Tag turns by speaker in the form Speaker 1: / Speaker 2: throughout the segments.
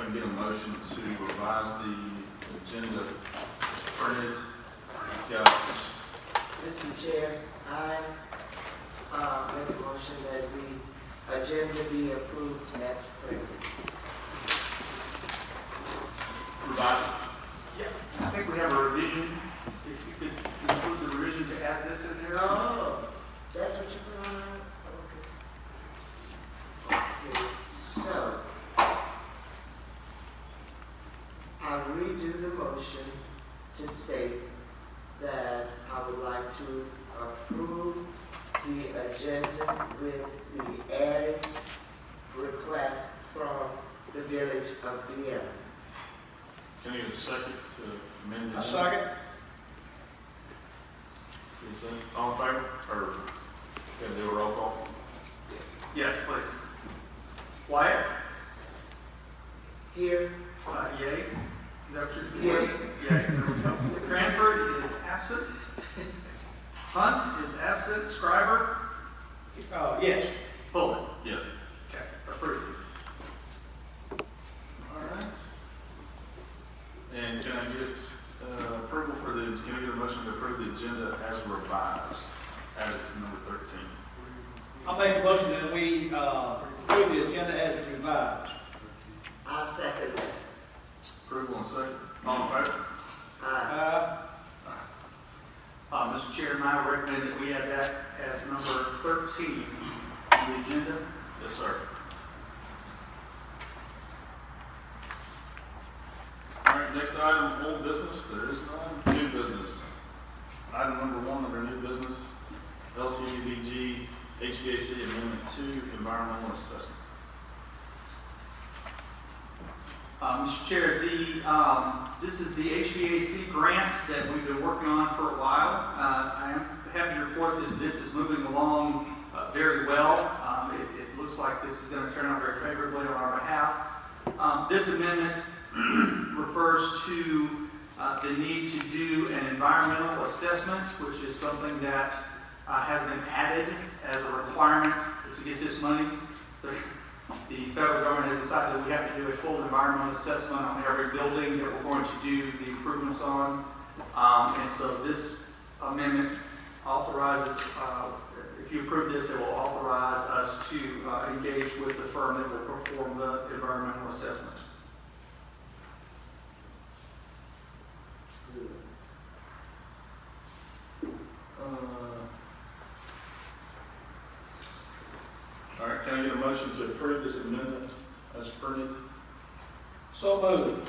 Speaker 1: can I get a motion to revise the agenda as printed? We've got,
Speaker 2: Mr. Chair, I make a motion that the agenda be approved as printed.
Speaker 1: revise.
Speaker 3: Yeah, I think we have a revision. If you could include the revision to add this in there.
Speaker 2: Oh, that's what you put on there? Okay. So, I redo the motion to state that I would like to approve the agenda with the added request from the village of Vienna.
Speaker 1: Can I get a second to amend the
Speaker 4: A
Speaker 1: agenda?
Speaker 4: second.
Speaker 1: Is that all in favor? Or can I do a roll call?
Speaker 3: Yes, please. Wyatt?
Speaker 2: Here,
Speaker 3: Yay? Is that what
Speaker 2: Yay.
Speaker 3: you're Yay, there we go. Cranford is absent. Hunt is absent. Scriber?
Speaker 4: Yes.
Speaker 3: Bullet.
Speaker 1: Yes.
Speaker 3: Okay, approved.
Speaker 1: All right. And can I get approval for the, can I get a motion to approve the agenda as revised, added to number 13?
Speaker 4: I'll make a motion that we approve the agenda as revised.
Speaker 2: I second that.
Speaker 1: Approval and second. All in favor?
Speaker 2: Aye.
Speaker 3: Mr. Chairman, I recommend that we add that as number 13 on the agenda.
Speaker 1: Yes, sir. All right, next item, old business. There is none. New business. Item number 1 under new business, LCDBG HVAC Amendment 2 Environmental Assessment.
Speaker 3: Mr. Chair, this is the HVAC grant that we've been working on for a while. I am happy to report that this is moving along very well. It looks like this is going to turn out very favorably on our behalf. This amendment refers to the need to do an environmental assessment, which is something that has been added as a requirement to get this money. The federal government has decided that we have to do a full environmental assessment on every building that we're going to do the improvements on. And so this amendment authorizes, if you approve this, it will authorize us to engage with the firm that will perform the environmental assessment.
Speaker 1: All right, can I get a motion to approve this amendment as printed?
Speaker 4: So moved.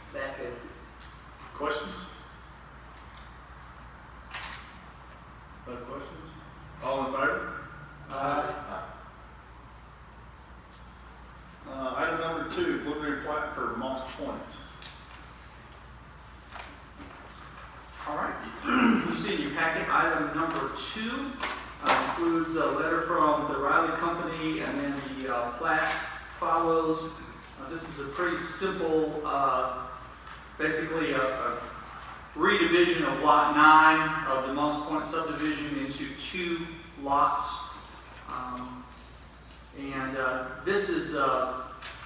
Speaker 2: Second.
Speaker 1: Questions? No questions? All in favor? Item number 2, preliminary plat for Moss Point.
Speaker 3: All right, you see in your packet, item number 2 includes a letter from the Riley Company, and then the plat follows. This is a pretty simple, basically a redivision of Lot 9 of the Moss Point subdivision into 2 lots.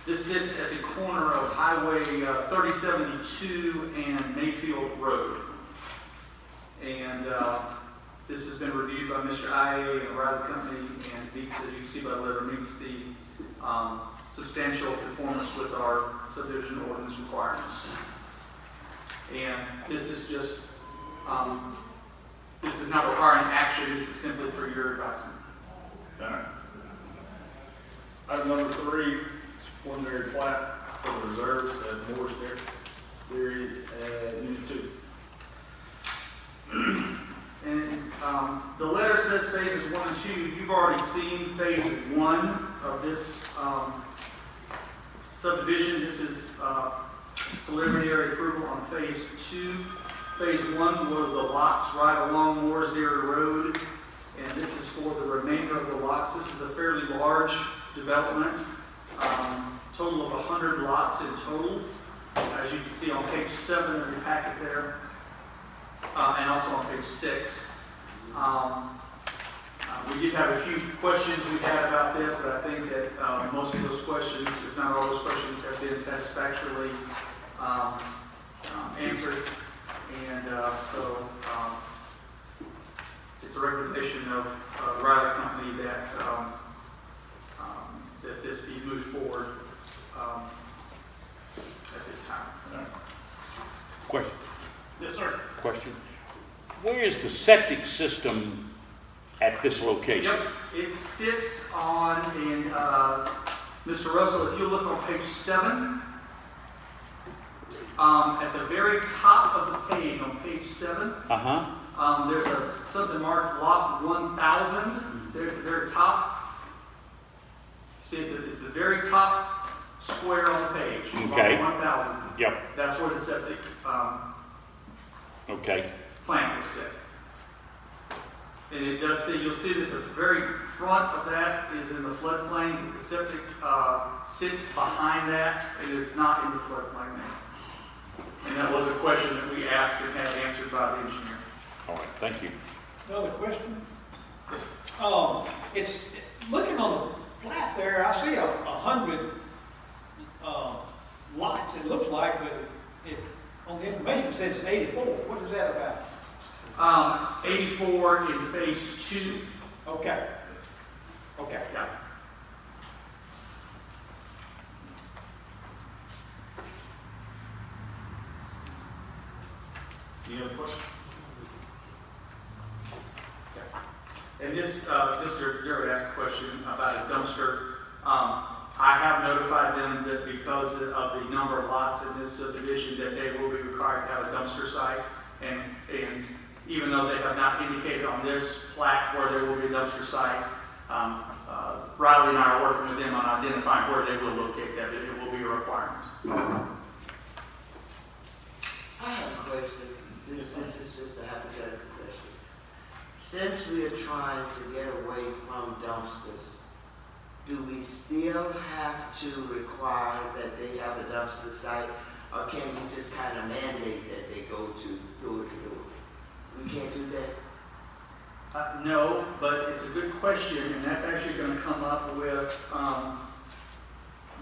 Speaker 3: This sits at the corner of Highway 3072 and Mayfield Road. And this has been reviewed by Mr. IA and Riley Company, and meets, as you can see by the letter, meets the substantial conformance with our subdivision ordinance requirements. And this is just, this is not requiring action, this is simply for your advisement.
Speaker 1: All right. Item number 3, preliminary plat for the reserves at Moore's Dairy Unit 2.
Speaker 3: And the letter says phases 1 and 2. You've already seen phase 1 of this subdivision. This is preliminary approval on phase 2. Phase 1 were the lots right along Moore's Dairy Road, and this is for the remainder of the lots. This is a fairly large development, total of 100 lots in total, as you can see on page 7 of your packet there. And also on page 6. We did have a few questions we had about this, but I think that most of those questions, if not all those questions, have been satisfactorily answered. And so it's a recommendation of the Riley Company that that this be moved forward at this time.
Speaker 5: Question.
Speaker 1: Yes, sir.
Speaker 5: Question. Where is the septic system at this location?
Speaker 3: Yep, it sits on, and Mr. Russell, if you look on page 7, at the very top of the page, on page 7, there's something marked lot 1000 there at the very top. See, it's the very top square on the page.
Speaker 5: Okay.
Speaker 3: Lot 1000.
Speaker 5: Yep.
Speaker 3: That's where the septic
Speaker 5: Okay.
Speaker 3: plant was set. And it does say, you'll see that the very front of that is in the floodplain. The septic sits behind that. It is not in the floodplain now. And that was a question that we asked and had answered by the engineer.
Speaker 5: All right. Thank you.
Speaker 4: Another question? It's, looking on the plat there, I see 100 lots, it looks like, but on the information it says 84. What is that about?
Speaker 3: It's 84 in phase 2.
Speaker 4: Okay. Okay.
Speaker 3: Yeah.
Speaker 1: Any other questions?
Speaker 3: And this, Mr. Garrett asked a question about a dumpster. I have notified them that because of the number of lots in this subdivision, that they will be required to have a dumpster site. And even though they have not indicated on this plat where there will be a dumpster site, Riley and I are working with them on identifying where they will locate that. It will be a requirement.
Speaker 2: I have a question. This is just a hypothetical question. Since we are trying to get away from dumpsters, do we still have to require that they have a dumpster site, or can we just kind of mandate that they go to door to door? We can't do that?
Speaker 3: No, but it's a good question, and that's actually going to come up with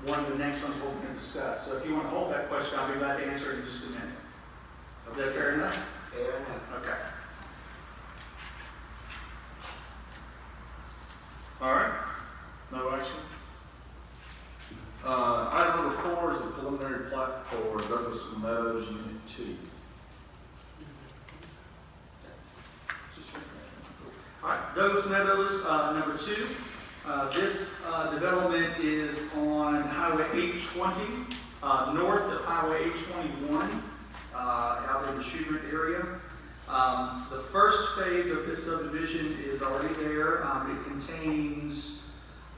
Speaker 3: one of the next ones we're going to discuss. So if you want to hold that question, I'll be glad to answer it in just a minute. Is that fair enough?
Speaker 2: Fair enough.
Speaker 3: Okay.
Speaker 1: All right. No action. Item number 4 is the preliminary plat for Douglas Meadows Unit 2.
Speaker 3: All right, Douglas Meadows, number 2. This development is on Highway 820, north of Highway 821, out in the Schubert area. The first phase of this subdivision is already there. It contains,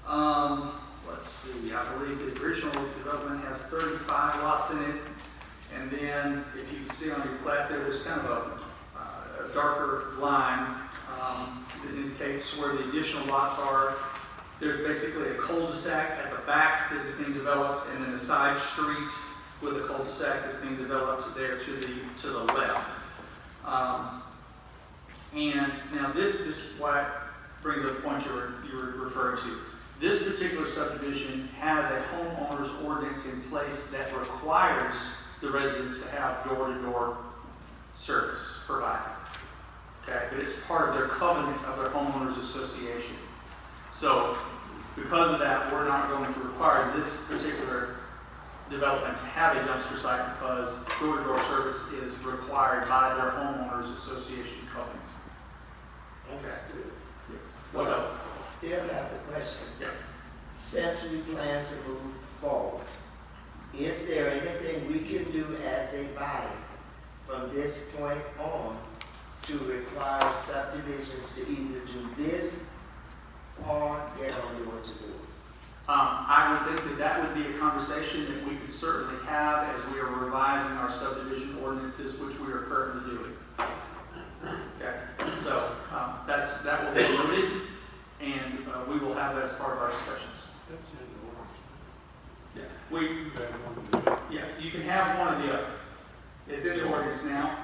Speaker 3: let's see, I believe the original development has 35 lots in it. And then, if you can see on your plat there, there's kind of a darker line that indicates where the additional lots are. There's basically a cul-de-sac at the back that is being developed, and then a side street with a cul-de-sac that's being developed there to the left. And now this is why brings up the point you were referring to. This particular subdivision has a homeowner's ordinance in place that requires the residents to have door-to-door service provided. Okay, but it's part of their covenant of their homeowners association. So because of that, we're not going to require this particular development to have a dumpster site because door-to-door service is required by their homeowners association covenant.
Speaker 2: Understood.
Speaker 3: Yes. What's up?
Speaker 2: Still have the question.
Speaker 3: Yeah.
Speaker 2: Since we plan to move forward, is there anything we can do as a body from this point on to require subdivisions to either do this or get on door to door?
Speaker 3: I would think that would be a conversation that we could certainly have as we are revising our subdivision ordinances, which we are currently doing. Okay, so that will be noted, and we will have that as part of our discussions.
Speaker 6: That's in the ordinance.
Speaker 3: Yeah, yes, you can have one or the other. It's in the ordinance now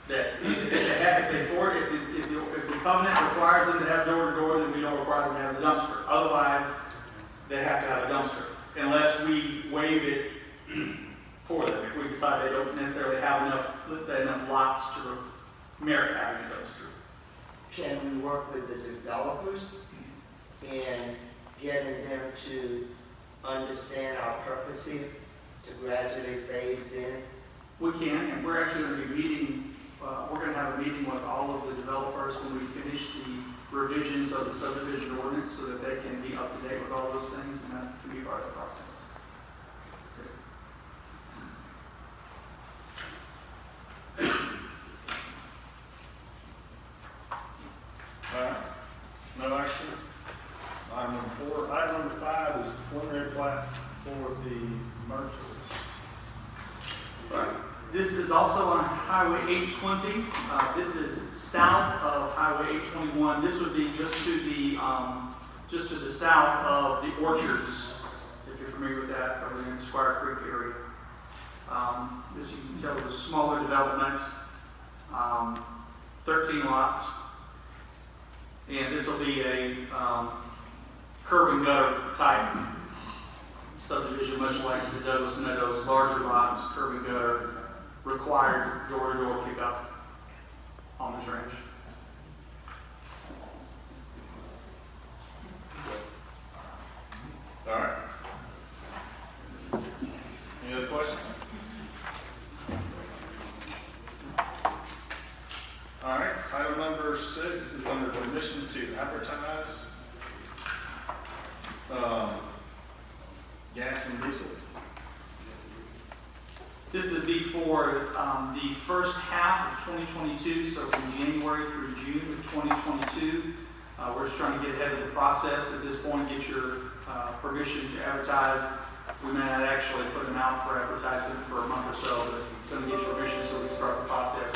Speaker 3: that if the covenant requires them to have door-to-door, then we don't require them to have a dumpster. Otherwise, they have to have a dumpster, unless we waive it for them. If we decide they don't necessarily have enough, let's say, enough lots to merit having a dumpster.
Speaker 2: Can we work with the developers in getting them to understand our purpose here, to gradually phase in?
Speaker 3: We can, and we're actually going to be meeting, we're going to have a meeting with all of the developers when we finish the revisions of the subdivision ordinance so that they can be up to date with all those things, and that can be part of the process.
Speaker 1: All right, no action. Item number 4. Item number 5 is preliminary plat for the mergers.
Speaker 3: Right. This is also on Highway 820. This is south of Highway 821. This would be just to the south of the orchards, if you're familiar with that, over in the Squire Creek area. This you can tell is a smaller development, 13 lots. And this will be a curb and gutter type subdivision, much like the Douglas Meadows, larger lots, curb and gutter, required door-to-door pickup on the drainage.
Speaker 1: All right. Any other questions? All right, item number 6 is under permission to advertise gas and diesel.
Speaker 3: This would be for the first half of 2022, so from January through June of 2022. We're just trying to get ahead of the process at this point, get your permission to advertise. We may not actually put them out for advertisement for a month or so, but it's going to get your permission so we can start the process.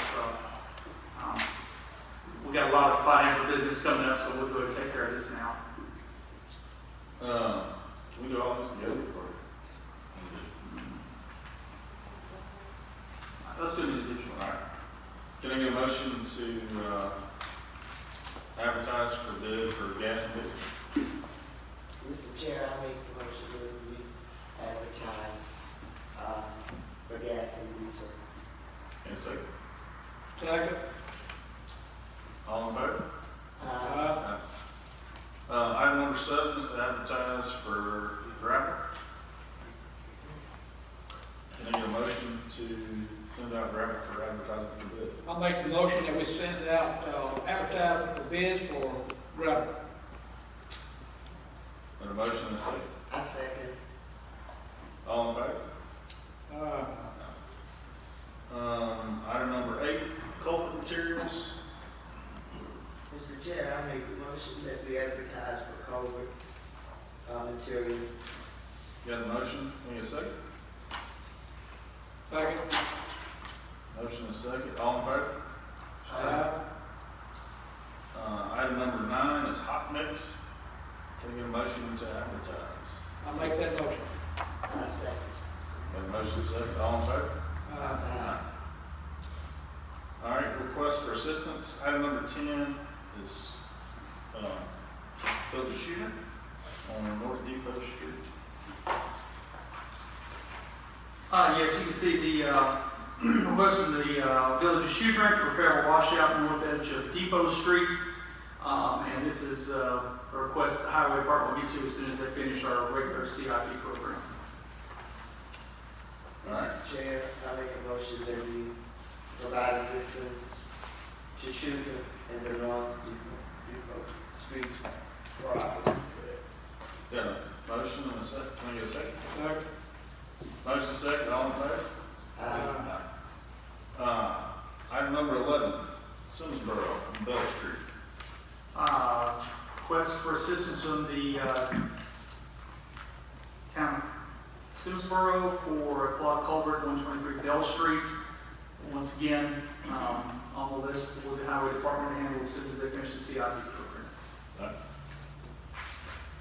Speaker 3: We've got a lot of financial business coming up, so we'll go ahead and take care of this now.
Speaker 1: Can we do all this together?
Speaker 3: Let's do it individually.
Speaker 1: All right. Can I get a motion to advertise for bid for gas and diesel?
Speaker 2: Mr. Chair, I make the motion that we advertise for gas and diesel.
Speaker 1: And a second.
Speaker 4: Second.
Speaker 1: All in favor?
Speaker 2: Uh,
Speaker 1: Item number 7 is to advertise for gravel. Can I get a motion to send out gravel for advertising for bid?
Speaker 4: I'll make the motion that we send out, advertising for bids for gravel.
Speaker 1: Got a motion and a second.
Speaker 2: I second.
Speaker 1: All in favor? Item number 8, culvert materials.
Speaker 2: Mr. Chair, I make the motion that we advertise for culvert materials.
Speaker 1: Got a motion, can I get a second?
Speaker 4: Second.
Speaker 1: Motion and a second, all in favor? Item number 9 is hot mix. Can I get a motion to advertise?
Speaker 4: I'll make that motion.
Speaker 2: I second.
Speaker 1: Got a motion and a second, all in favor? All right, request for assistance. Item number 10 is build a shooter on North Depot Street.
Speaker 3: Yes, you can see the request from the Village of Shoeburn, repair a washout on the north edge of Depot Street. And this is a request the Highway Department will get to as soon as they finish our regular CIP program.
Speaker 1: All right,
Speaker 2: Mr. Chair, I make a motion that we provide assistance to Shooter in the North Depot Streets property.
Speaker 1: got a motion and a second. Can I get a second?
Speaker 4: Second.
Speaker 1: Motion and second, all in favor?
Speaker 2: Uh,
Speaker 1: Item number 11, Simsboro on Bell Street.
Speaker 3: Request for assistance from the town of Simsboro for a clogged culvert, 123 Bell Street. Once again, on the list for the Highway Department to handle as soon as they finish the CIP program.
Speaker 1: All right.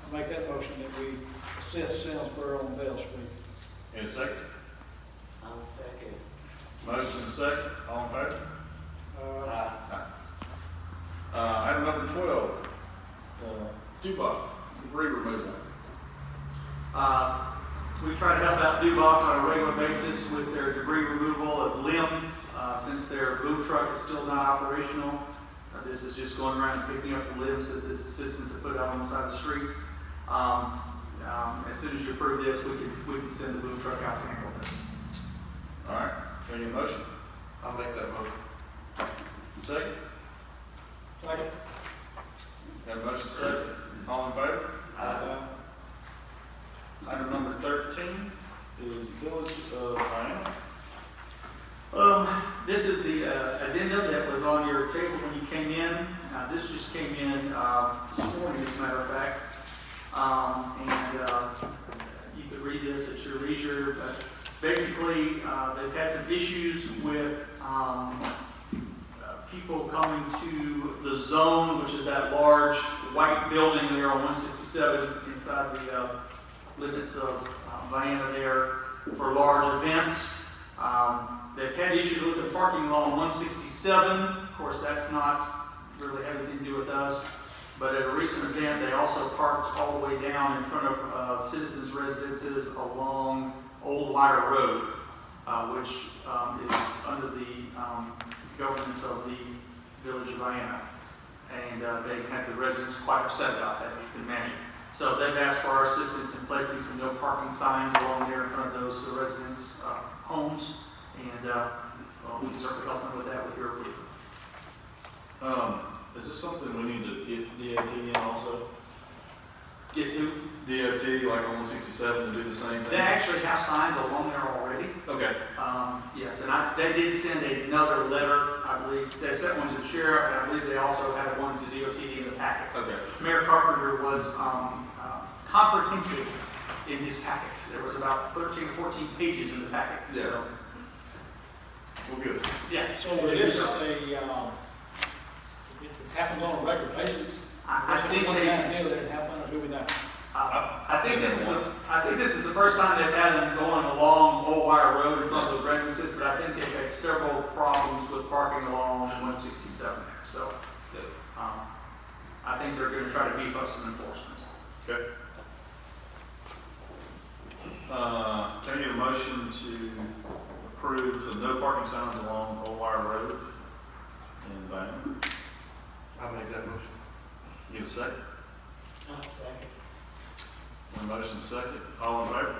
Speaker 4: I'll make that motion that we assist Salisbury on Bell Street.
Speaker 1: Any second?
Speaker 2: I'll second.
Speaker 1: Motion and second, all in favor?
Speaker 2: Aye.
Speaker 1: Item 12, Dubach, debris removal.
Speaker 3: We try to help out Dubach on a regular basis with their debris removal of limbs, since their boom truck is still not operational. This is just going around and picking up the limbs that the citizens have put out on the side of the street. As soon as you approve this, we can send the boom truck out to handle this.
Speaker 1: All right, can I get a motion?
Speaker 6: I'll make that motion.
Speaker 1: Second?
Speaker 4: Second.
Speaker 1: Got a motion second. All in favor? Item number 13 is Village of Miami.
Speaker 3: This is the addenda that was on your table when you came in. This just came in this morning, as a matter of fact. You could read this at your leisure, but basically, they've had some issues with people coming to the zone, which is that large white building there on 167 inside the limits of Vienna there for large events. They've had issues with the parking lot on 167. Of course, that's not really have anything to do with us. But at a recent event, they also parked all the way down in front of citizens' residences along Old Wire Road, which is under the governance of the Village of Vienna. And they had the residents quite upset about that, as you can imagine. So they've asked for our assistance in placing some no parking signs along there in front of those residents' homes. And we can certainly help them with that with your approval.
Speaker 1: Is this something we need to get DOT in also?
Speaker 3: Get who?
Speaker 1: DOT, like on 167, to do the same
Speaker 3: They
Speaker 1: thing?
Speaker 3: actually have signs along there already.
Speaker 1: Okay.
Speaker 3: Yes, and they did send another letter, I believe. They sent one to the sheriff, and I believe they also had one to DOT in the packet.
Speaker 1: Okay.
Speaker 3: Mayor Carpenter was comprehensive in his packet. There was about 13 or 14 pages in the packet.
Speaker 1: Yeah.
Speaker 3: So,
Speaker 1: We're good.
Speaker 3: yeah.
Speaker 4: So is this this happens on a regular basis?
Speaker 3: I think
Speaker 4: One
Speaker 3: they.
Speaker 4: time deal that it happened, or do we not?
Speaker 3: I think this is the first time they've had them going along Old Wire Road in front of those residences, but I think they've had several problems with parking along 167 there. So, I think they're going to try to beef up some enforcement.
Speaker 1: Okay. Can I get a motion to approve the no parking signs along Old Wire Road in Vienna?
Speaker 6: I'll make that motion.
Speaker 1: Get a second?
Speaker 2: I'll second.
Speaker 1: A motion second. All in favor?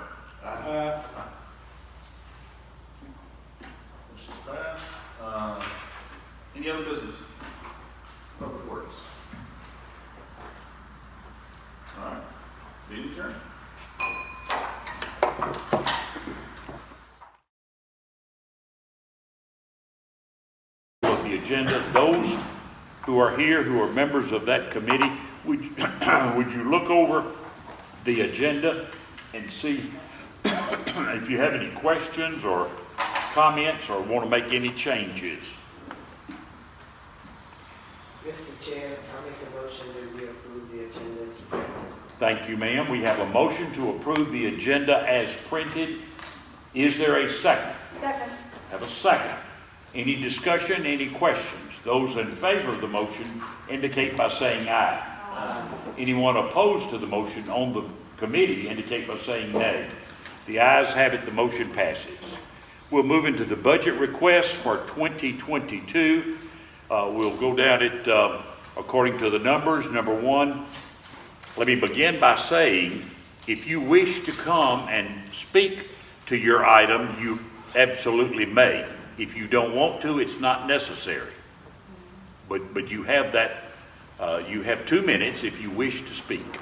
Speaker 1: Motion's passed. Any other business? Public Works. All right. Meeting adjourned.
Speaker 5: Of the agenda, those who are here, who are members of that committee, would you look over the agenda and see if you have any questions or comments or want to make any changes?
Speaker 2: Mr. Chair, I make a motion that we approve the agenda as printed.
Speaker 5: Thank you, ma'am. We have a motion to approve the agenda as printed. Is there a second?
Speaker 7: Second.
Speaker 5: Have a second. Any discussion, any questions? Those in favor of the motion indicate by saying aye. Anyone opposed to the motion on the committee indicate by saying nay. The ayes have it, the motion passes. We'll move into the budget request for 2022. We'll go down it according to the numbers. Number one, let me begin by saying, if you wish to come and speak to your item, you absolutely may. If you don't want to, it's not necessary. But you have that, you have 2 minutes if you wish to speak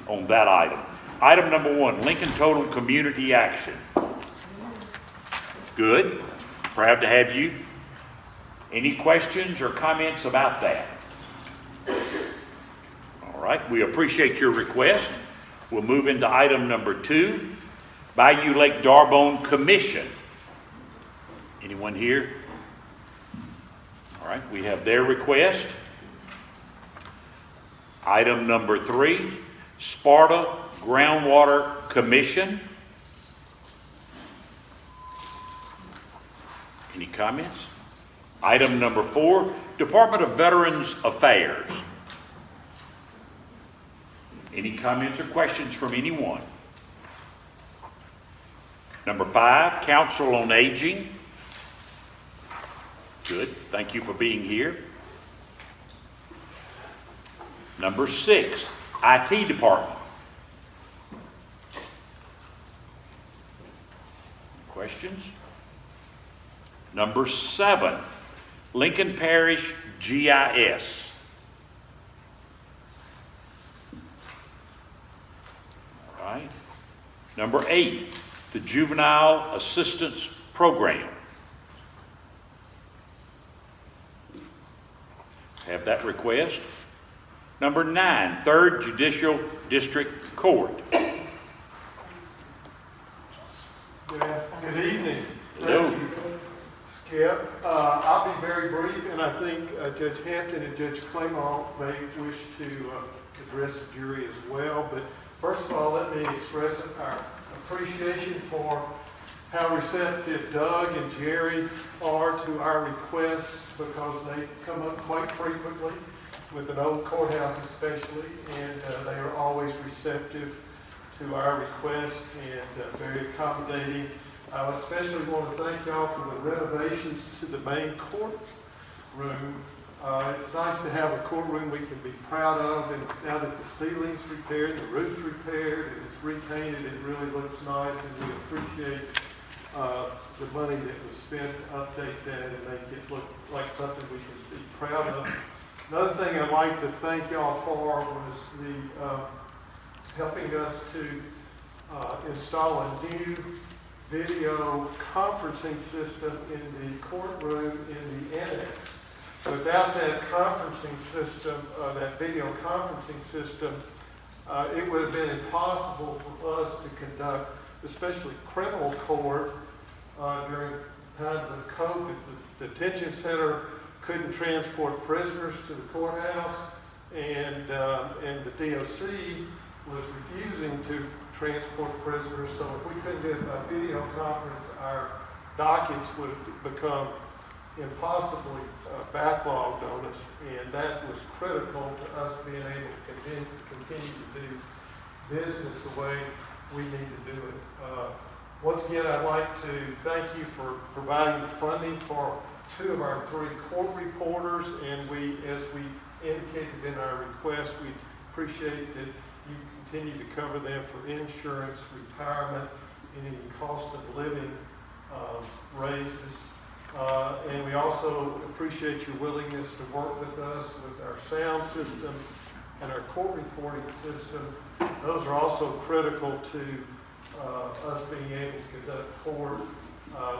Speaker 5: on that item. Item number one, Lincoln Total Community Action. Good. Proud to have you. Any questions or comments about that? All right, we appreciate your request. We'll move into item number two, Bayou Lake D'Arbonne Commission. Anyone here? All right, we have their request. Item number three, Sparta Groundwater Commission. Any comments? Item number four, Department of Veterans Affairs. Any comments or questions from anyone? Number 5, Council on Aging. Good, thank you for being here. Number 6, IT Department. Questions? Number 7, Lincoln Parish GIS. All right. Number 8, the Juvenile Assistance Program. Have that request. Number 9, 3rd Judicial District Court.
Speaker 7: Good evening.
Speaker 5: Hello.
Speaker 7: Thank you, Skip. I'll be very brief, and I think Judge Hampton and Judge Claymont may wish to address the jury as well. But first of all, let me express our appreciation for how receptive Doug and Jerry are to our requests, because they come up quite frequently with an old courthouse especially, and they are always receptive to our requests and very accommodating. I especially want to thank y'all for the renovations to the main courtroom. It's nice to have a courtroom we can be proud of, and now that the ceiling's repaired, the roof's repaired, and it's repainted, it really looks nice, and we appreciate the money that was spent to update that and make it look like something we can be proud of. Another thing I'd like to thank y'all for was the helping us to install a new video conferencing system in the courtroom in the annex. Without that conferencing system, that video conferencing system, it would have been impossible for us to conduct, especially criminal court, during times of COVID. The detention center couldn't transport prisoners to the courthouse, and the DOC was refusing to transport prisoners. So if we couldn't do it by video conference, our dockets would become impossibly backlogged on us, and that was critical to us being able to continue to do business the way we need to do it. Once again, I'd like to thank you for providing funding for 2 of our 3 court reporters, and as we indicated in our request, we appreciate that you continue to cover them for insurance, retirement, any cost of living raises. And we also appreciate your willingness to work with us with our sound system and our court reporting system. Those are also critical to us being able to conduct court.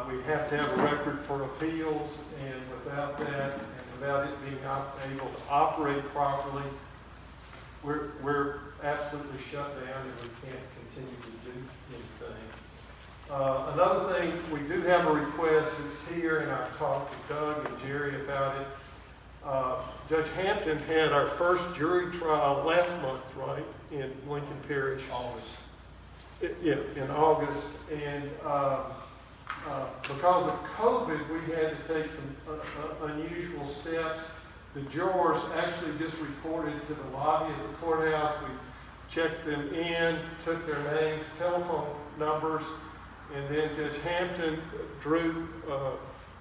Speaker 7: We have to have a record for appeals, and without that, and without it being able to operate properly, we're absolutely shut down and we can't continue to do anything. Another thing, we do have a request that's here, and I've talked to Doug and Jerry about it. Judge Hampton had our first jury trial last month, right, in Lincoln Parish.
Speaker 4: August.
Speaker 7: Yeah, in August, and because of COVID, we had to take some unusual steps. The jurors actually just reported to the lobby of the courthouse. We checked them in, took their names, telephone numbers, and then Judge Hampton drew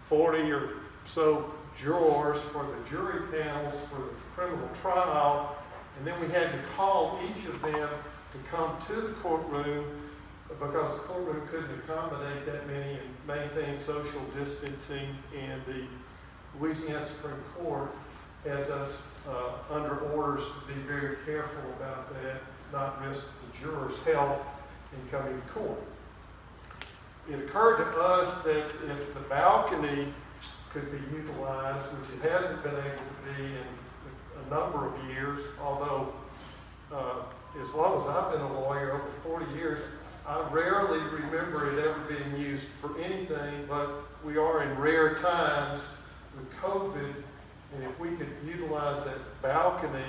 Speaker 7: 40 or so jurors for the jury panels for the criminal trial, and then we had to call each of them to come to the courtroom because the courtroom couldn't accommodate that many and maintain social distancing, and the Louisiana Supreme Court has us under orders to be very careful about that, not risk the jurors' health in coming to court. It occurred to us that if the balcony could be utilized, which it hasn't been able to be in a number of years, although as long as I've been a lawyer, over 40 years, I rarely remember it ever being used for anything, but we are in rare times with COVID, and if we could utilize that balcony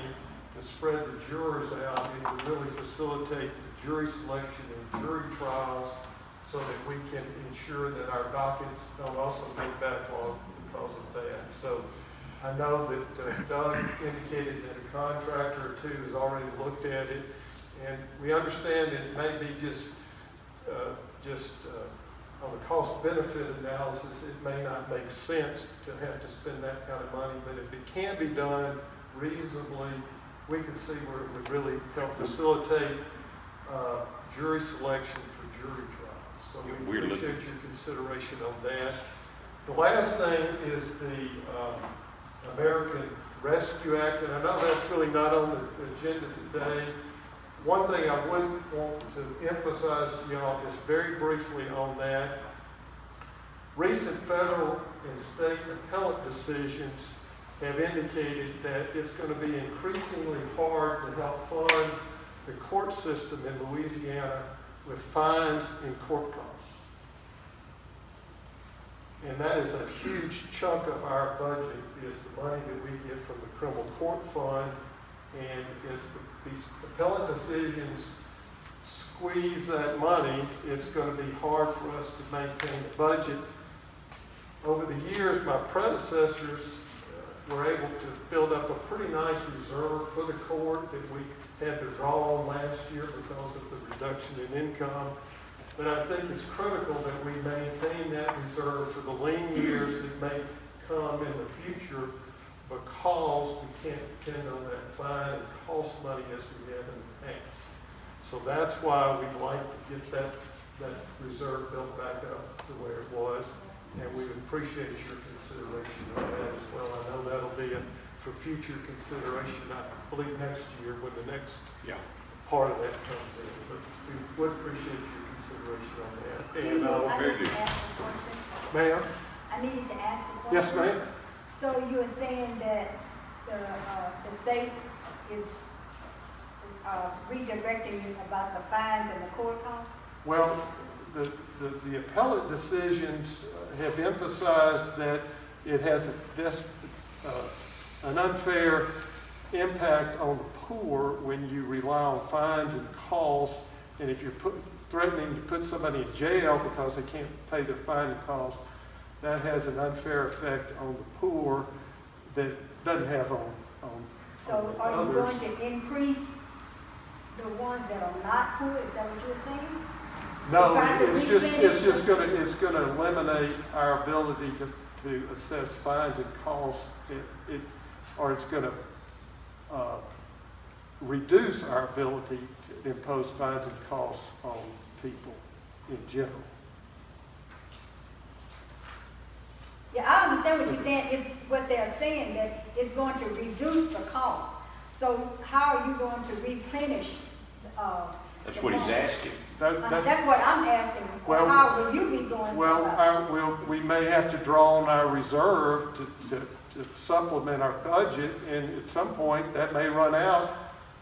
Speaker 7: to spread the jurors out, it would really facilitate the jury selection and jury trials so that we can ensure that our dockets don't also get backlogged because of that. So I know that Doug indicated that a contractor or 2 has already looked at it, And we understand it may be just on a cost-benefit analysis, it may not make sense to have to spend that kind of money, but if it can be done reasonably, we can see where it would really help facilitate jury selection for jury trials. So
Speaker 5: Yeah,
Speaker 7: we
Speaker 5: we're
Speaker 7: appreciate your consideration on that. The last thing is the American Rescue Act, and I know that's really not on the agenda today. One thing I would want to emphasize to y'all is very briefly on that. Recent federal and state appellate decisions have indicated that it's going to be increasingly hard to help fund the court system in Louisiana with fines and court costs. And that is a huge chunk of our budget, is the money that we get from the criminal court fund. And as these appellate decisions squeeze that money, it's going to be hard for us to maintain the budget. Over the years, my predecessors were able to build up a pretty nice reserve for the court that we had to draw on last year because of the reduction in income. But I think it's critical that we maintain that reserve for the lean years that may come in the future, because we can't depend on that fine and cost money as we have in the past. So that's why we'd like to get that reserve built back up to where it was, and we would appreciate your consideration on that as well. I know that'll be for future consideration, I believe next year when the next part of that comes in, but we would appreciate your consideration on that.
Speaker 8: Excuse me, I
Speaker 5: very
Speaker 8: need
Speaker 5: good.
Speaker 8: to ask a question.
Speaker 7: Ma'am?
Speaker 8: I needed to ask a question.
Speaker 7: Yes, ma'am?
Speaker 8: So you are saying that the state is redirecting about the fines and the court costs?
Speaker 7: Well, the appellate decisions have emphasized that it has an unfair impact on the poor when you rely on fines and costs, and if you're threatening to put somebody in jail because they can't pay their fine and costs, that has an unfair effect on the poor that doesn't have on
Speaker 8: So are you
Speaker 7: others.
Speaker 8: going to increase the ones that are not poor? Is that what you're saying?
Speaker 7: No,
Speaker 8: Trying to
Speaker 7: it's gonna eliminate our ability to assess fines and costs. Or it's gonna reduce our ability to impose fines and costs on people in general.
Speaker 8: Yeah, I understand what you're saying, is what they're saying, that it's going to reduce the cost. So how are you going to replenish,
Speaker 5: That's
Speaker 8: the
Speaker 5: what he's
Speaker 8: funds?
Speaker 5: asking.
Speaker 8: That's what I'm asking.
Speaker 7: Well,
Speaker 8: How will you be going about it?
Speaker 7: We may have to draw on our reserve to supplement our budget, and at some point that may run out,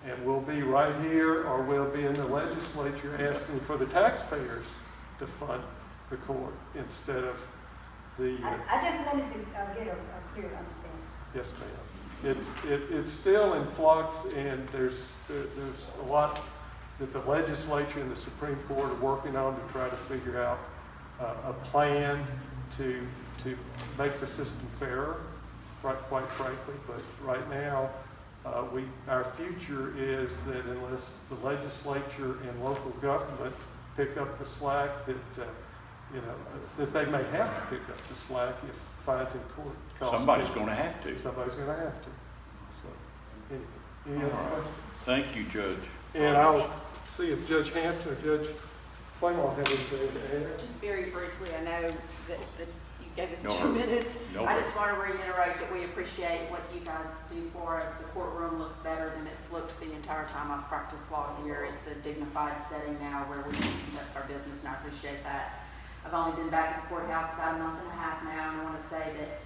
Speaker 7: and we'll be right here, or we'll be in the legislature asking for the taxpayers to fund the court instead of the.
Speaker 8: I just wanted to get a clear understanding.
Speaker 7: Yes, ma'am. It's still in flux, and there's a lot that the legislature and the Supreme Court are working on to try to figure out a plan to make the system fairer, quite frankly. But right now, our future is that unless the legislature and local government pick up the slack, that they may have to pick up the slack if fines in court costs.
Speaker 5: Somebody's going to have to.
Speaker 7: Somebody's going to have to. So, any other
Speaker 5: All right.
Speaker 7: questions?
Speaker 5: Thank you, Judge.
Speaker 7: And I'll see if Judge Hampton or Judge Claymore have anything to add.
Speaker 9: Just very briefly, I know that you gave us
Speaker 5: No
Speaker 9: 2
Speaker 5: hurry.
Speaker 9: minutes.
Speaker 5: No
Speaker 9: I
Speaker 5: hurry.
Speaker 9: just want to reiterate that we appreciate what you guys do for us. The courtroom looks better than it's looked the entire time I've practiced law here. It's a dignified setting now where we can conduct our business, and I appreciate that. I've only been back at the courthouse about a month and a half now, and I want to say that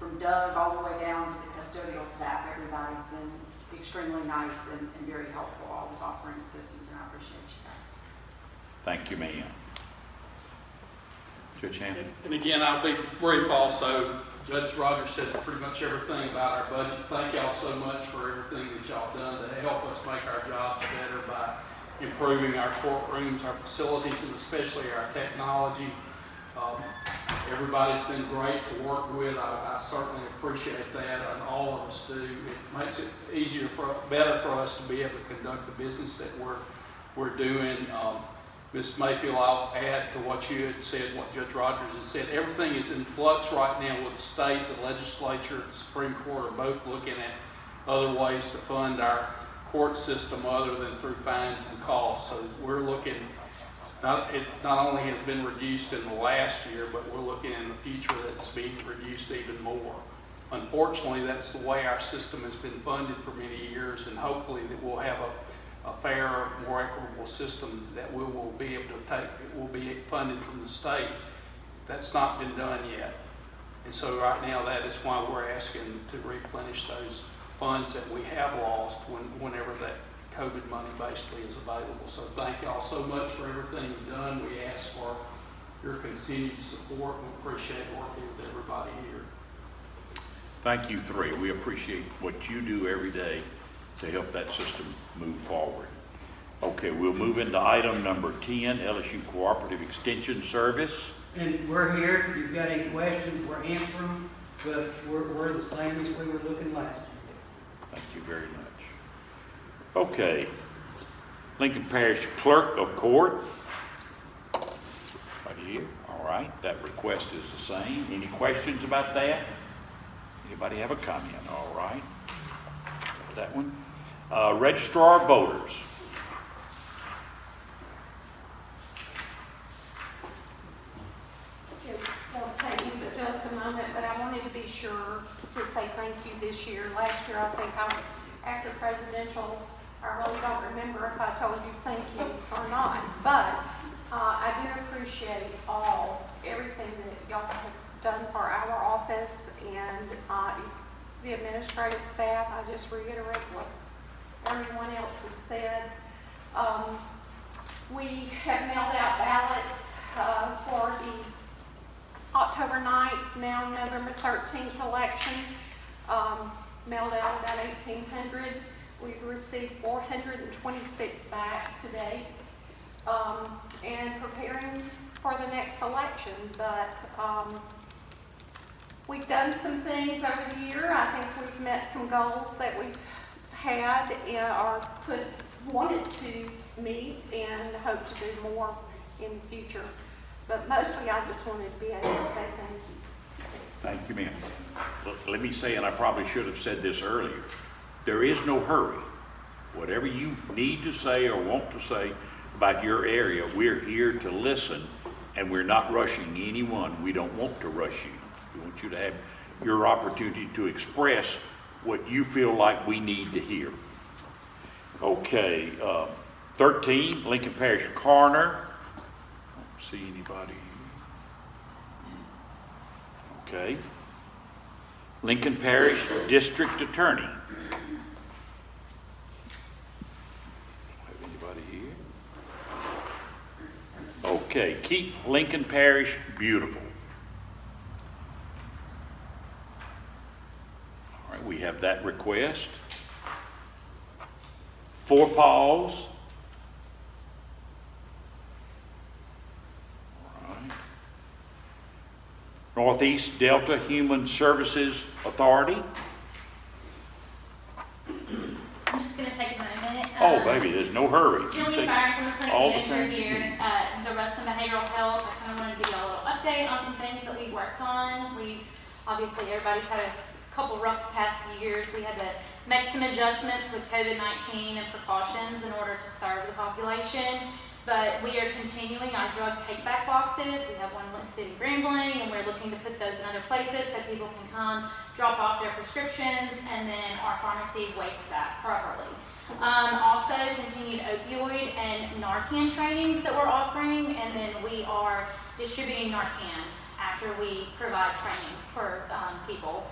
Speaker 9: from Doug all the way down to the custodial staff, everybody's been extremely nice and very helpful, always offering assistance, and I appreciate you guys.
Speaker 5: Thank you, ma'am. Judge Hampton?
Speaker 10: And again, I'll be brief also. Judge Rogers said pretty much everything about our budget. Thank y'all so much for everything that y'all done to help us make our jobs better by improving our courtrooms, our facilities, and especially our technology. Everybody's been great to work with. I certainly appreciate that, and all of us do. It makes it better for us to be able to conduct the business that we're doing. Ms. Mayfield, I'll add to what you had said, what Judge Rogers has said. Everything is in flux right now with the state, the legislature, the Supreme Court are both looking at other ways to fund our court system other than through fines and costs. So we're looking, it not only has been reduced in the last year, but we're looking in the future that it's being reduced even more. Unfortunately, that's the way our system has been funded for many years, and hopefully that we'll have a fairer, more equitable system that we will be able to take, it will be funded from the state. That's not been done yet. And so right now, that is why we're asking to replenish those funds that we have lost whenever that COVID money basically is available. So thank y'all so much for everything you've done. We ask for your continued support and appreciate working with everybody here.
Speaker 5: Thank you three. We appreciate what you do every day to help that system move forward. Okay, we'll move into item number 10, LSU Cooperative Extension Service.
Speaker 11: And we're here, if you've got any questions, we're answering them, but we're the same as we were looking last year.
Speaker 5: Thank you very much. Okay, Lincoln Parish Clerk of Court. Right here. All right, that request is the same. Any questions about that? Anybody have a comment? All right. Got that one. Registrar of Voters.
Speaker 12: It won't take me but just a moment, but I wanted to be sure to say thank you this year. Last year, I think after presidential, I really don't remember if I told you thank you or not, but I do appreciate everything that y'all have done for our office and the administrative staff. I just reiterate what everyone else has said. We have mailed out ballots for the October 9th, now November 13th election. Mailed out about 1,800. We've received 426 back to date, and preparing for the next election. But we've done some things over the year. I think we've met some goals that we've had or wanted to meet, and hope to do more in the future. But mostly I just wanted to be able to say thank you.
Speaker 5: Thank you, ma'am. Let me say, and I probably should have said this earlier, there is no hurry. Whatever you need to say or want to say about your area, we're here to listen, and we're not rushing anyone. We don't want to rush you. We want you to have your opportunity to express what you feel like we need to hear. Okay, 13, Lincoln Parish Coroner. I don't see anybody. Okay. Lincoln Parish District Attorney. Don't have anybody here. Okay, keep Lincoln Parish beautiful. All right, we have that request. Four Paws. All right. Northeast Delta Human Services Authority.
Speaker 13: I'm just going to take a minute.
Speaker 5: Oh, baby, there's no hurry.
Speaker 13: Julie Byers, the
Speaker 5: all the
Speaker 13: clinic
Speaker 5: time.
Speaker 13: manager here. The rest of behavioral health, I kind of wanted to give you a little update on some things that we worked on. We've, obviously, everybody's had a couple rough past years. We had to make some adjustments with COVID-19 and precautions in order to serve the population. But we are continuing our drug take-back boxes. We have one listed in Grambling, and we're looking to put those in other places so people can come, drop off their prescriptions, and then our pharmacy wastes that properly. Also, continued opioid and Narcan trainings that we're offering, and then we are distributing Narcan after we provide training for people.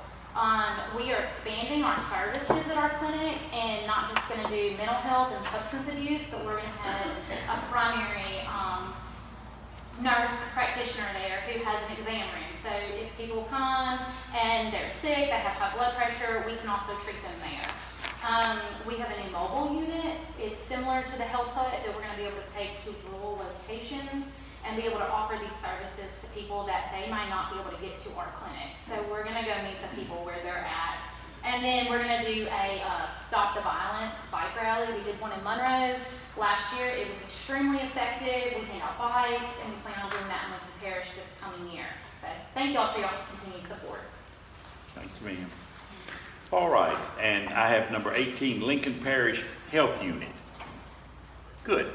Speaker 13: We are expanding our services at our clinic, and not just going to do mental health and substance abuse, but we're going to have a primary nurse practitioner there who has an exam room. So if people come and they're sick, they have high blood pressure, we can also treat them there. We have a new mobile unit. It's similar to the health hut that we're going to be able to take to rural locations and be able to offer these services to people that they might not be able to get to our clinic. So we're gonna go meet the people where they're at. And then we're gonna do a Stop the Violence bike rally. We did one in Monroe last year. It was extremely effective. We handed out bikes, and we plan on doing that in Lincoln Parish this coming year. So thank y'all for y'all's continued support.
Speaker 5: Thanks, ma'am. All right, and I have number 18, Lincoln Parish Health Unit. Good.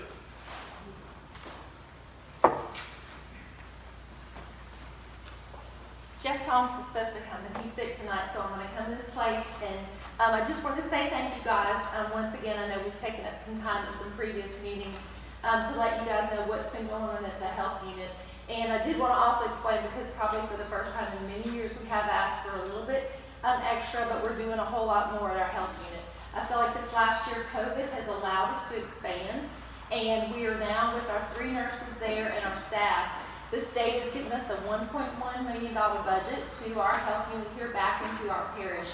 Speaker 14: Jeff Thomas was supposed to come, and he's sick tonight, so I'm going to come to this place. And I just want to say thank you guys. Once again, I know we've taken up some time in some previous meetings to let you guys know what's been going on at the health unit. And I did want to also explain, because probably for the first time in many years, we have asked for a little bit extra, but we're doing a whole lot more at our health unit. I feel like this last year, COVID has allowed us to expand, and we are now with our 3 nurses there and our staff. The state has given us a $1.1 million budget to our health unit here back into our parish.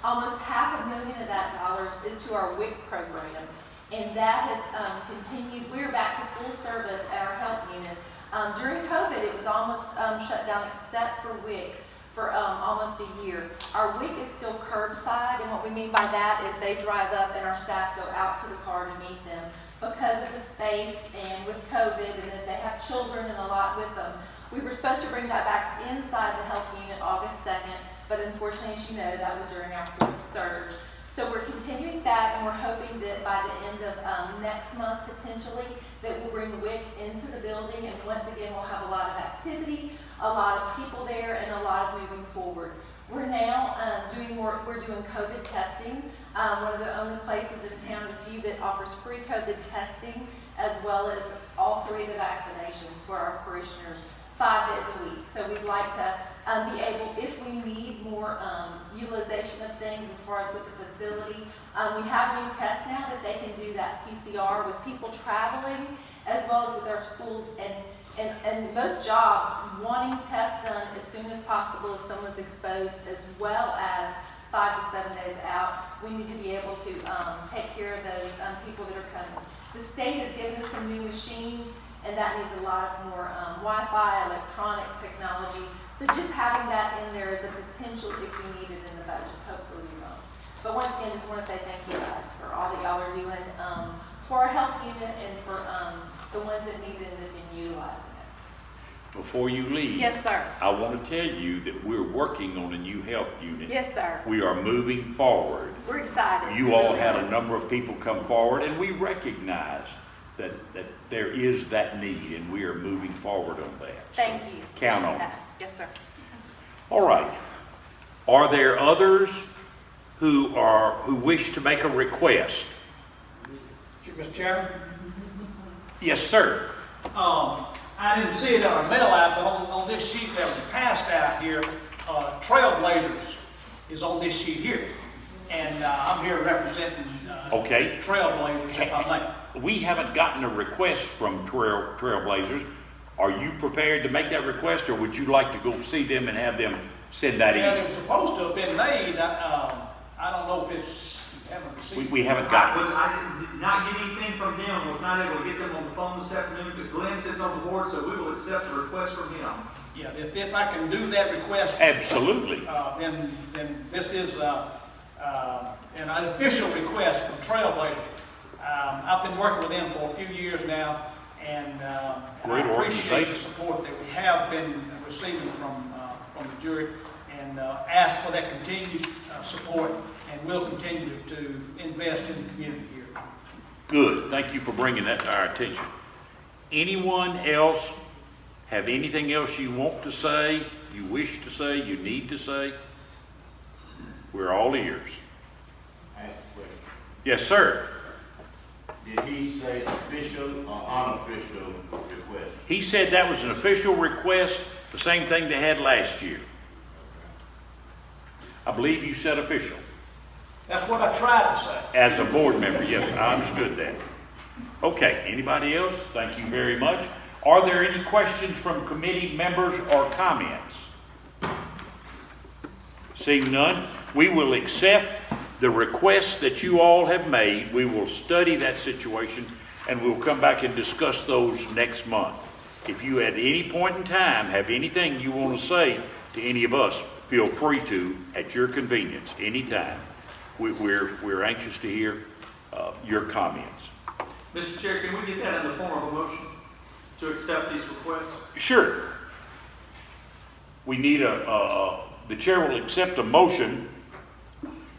Speaker 14: Almost $500,000 of that dollars is to our WIC program, and that has continued. We're back to full service at our health unit. During COVID, it was almost shut down except for WIC for almost a year. Our WIC is still curbside, and what we mean by that is they drive up and our staff go out to the car to meet them. Because of the space and with COVID, and that they have children and a lot with them. We were supposed to bring that back inside the health unit August 2nd, but unfortunately, as you know, that was during our 4th surge. So we're continuing that, and we're hoping that by the end of next month, potentially, that we'll bring the WIC into the building, and once again, we'll have a lot of activity, a lot of people there, and a lot of moving forward. We're now we're doing COVID testing. One of the only places in town, a few that offers free COVID testing, as well as all 3 of the vaccinations for our parishioners 5 days a week. So we'd like to be able, if we need more utilization of things as far as with the facility, we have new tests now that they can do that PCR with people traveling, as well as with our schools and most jobs wanting tests done as soon as possible if someone's exposed, as well as 5 to 7 days out. We need to be able to take care of those people that are coming. The state has given us some new machines, and that needs a lot more Wi-Fi, electronics, technology. So just having that in there is a potential if we need it in the budget. Hopefully we won't. But once again, just want to say thank you guys for all that y'all are doing for our health unit and for the ones that need it and have been utilizing it.
Speaker 5: Before you leave,
Speaker 14: Yes, sir.
Speaker 5: I want to tell you that we're working on a new health unit.
Speaker 14: Yes, sir.
Speaker 5: We are moving forward.
Speaker 14: We're excited.
Speaker 5: You all had a number of people come forward, and we recognize that there is that need, and we are moving forward on that.
Speaker 14: Thank you.
Speaker 5: Count on it.
Speaker 14: Yes, sir.
Speaker 5: All right. Are there others who wish to make a request?
Speaker 4: Mr. Chairman?
Speaker 5: Yes, sir.
Speaker 4: I didn't see it on our mail out, but on this sheet that was passed out here, Trailblazers is on this sheet here. And I'm here representing
Speaker 5: Okay.
Speaker 4: Trailblazers, if I may.
Speaker 5: We haven't gotten a request from Trailblazers. Are you prepared to make that request, or would you like to go see them and have them send that
Speaker 4: Yeah,
Speaker 5: in?
Speaker 4: it was supposed to have been made. I don't know if it's, you haven't received.
Speaker 5: We haven't gotten it.
Speaker 3: I did not get anything from them, was not able to get them on the phone this afternoon, but Glenn sits on the board, so we will accept the request from him.
Speaker 4: Yeah, if I can do that request.
Speaker 5: Absolutely.
Speaker 4: Then this is an official request from Trailblazer. I've been working with them for a few years now, and
Speaker 5: Great
Speaker 4: I appreciate the
Speaker 5: organization.
Speaker 4: support that we have been receiving from the jury, and ask for that continued support, and we'll continue to invest in the community here.
Speaker 5: Good. Thank you for bringing that to our attention. Anyone else have anything else you want to say, you wish to say, you need to say? We're all ears.
Speaker 15: Ask a question.
Speaker 5: Yes, sir.
Speaker 15: Did he say official or unofficial request?
Speaker 5: He said that was an official request, the same thing they had last year. I believe you said official.
Speaker 4: That's what I tried to say.
Speaker 5: As a board member, yes, I understood that. Okay, anybody else? Thank you very much. Are there any questions from committee members or comments? Seeing none, we will accept the requests that you all have made. We will study that situation, and we'll come back and discuss those next month. If you at any point in time have anything you want to say to any of us, feel free to at your convenience, anytime. We're anxious to hear your comments.
Speaker 3: Mr. Chair, can we get that in the form of a motion to accept these requests?
Speaker 5: Sure. We need the chair will accept a motion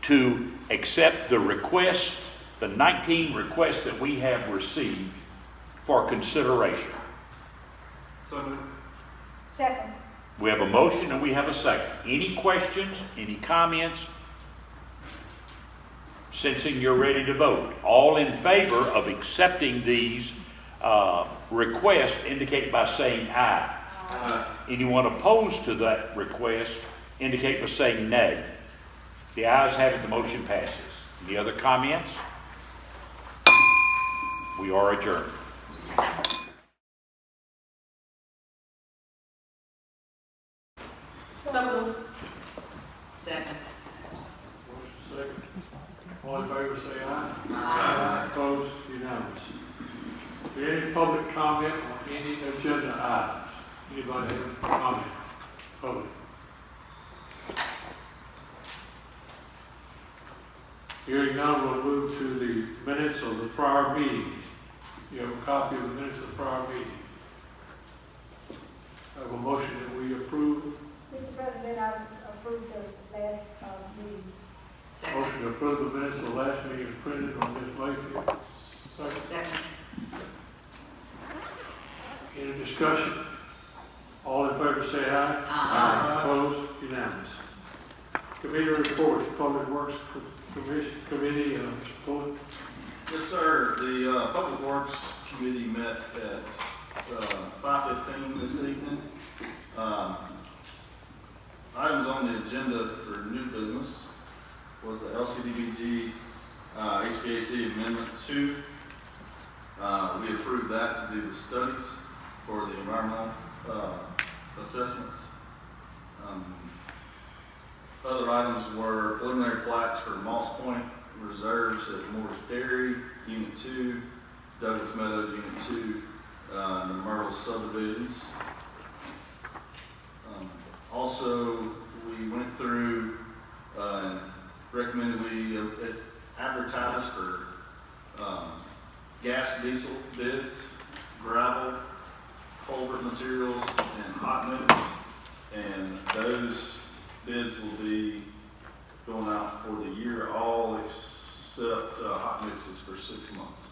Speaker 5: to accept the request, the 19 requests that we have received for consideration.
Speaker 3: So moved.
Speaker 8: Second.
Speaker 5: We have a motion and we have a second. Any questions, any comments? Sensing you're ready to vote. All in favor of accepting these requests indicate by saying aye. Anyone opposed to that request indicate by saying nay. The ayes have it, the motion passes. Any other comments? We are adjourned.
Speaker 14: So moved.
Speaker 2: Second.
Speaker 6: Motion second. All in favor, say aye.
Speaker 2: Aye.
Speaker 6: Opposed, unanimous. Is there any public comment on any agenda items? Anybody have a comment? Public. Hearing none, we'll move to the minutes of the prior meeting. You have a copy of the minutes of the prior meeting. I have a motion that we approve.
Speaker 8: Mr. President, I approve the last meeting.
Speaker 6: Motion to approve the minutes of the last meeting is printed on Ms. Layfield. Second. Any discussion? All in favor say aye.
Speaker 2: Aye.
Speaker 6: Opposed? Unanimous. Committee reports, Public Works Committee, Mr. Fuller.
Speaker 1: Yes, sir. The Public Works Committee met at 5:15 this evening. Items on the agenda for new business was the LCDBG HVAC Amendment 2. We approved that to do the studies for the environmental assessments. Other items were preliminary plats for Moss Point Reserves at Moore's Dairy, Unit 2, Douglas Meadows, Unit 2, and the Myrtle subdivisions. Also, we went through and recommended we advertise for gas diesel bids, gravel, culvert materials, and hot mix. And those bids will be going out for the year, all except hot mixes for 6 months.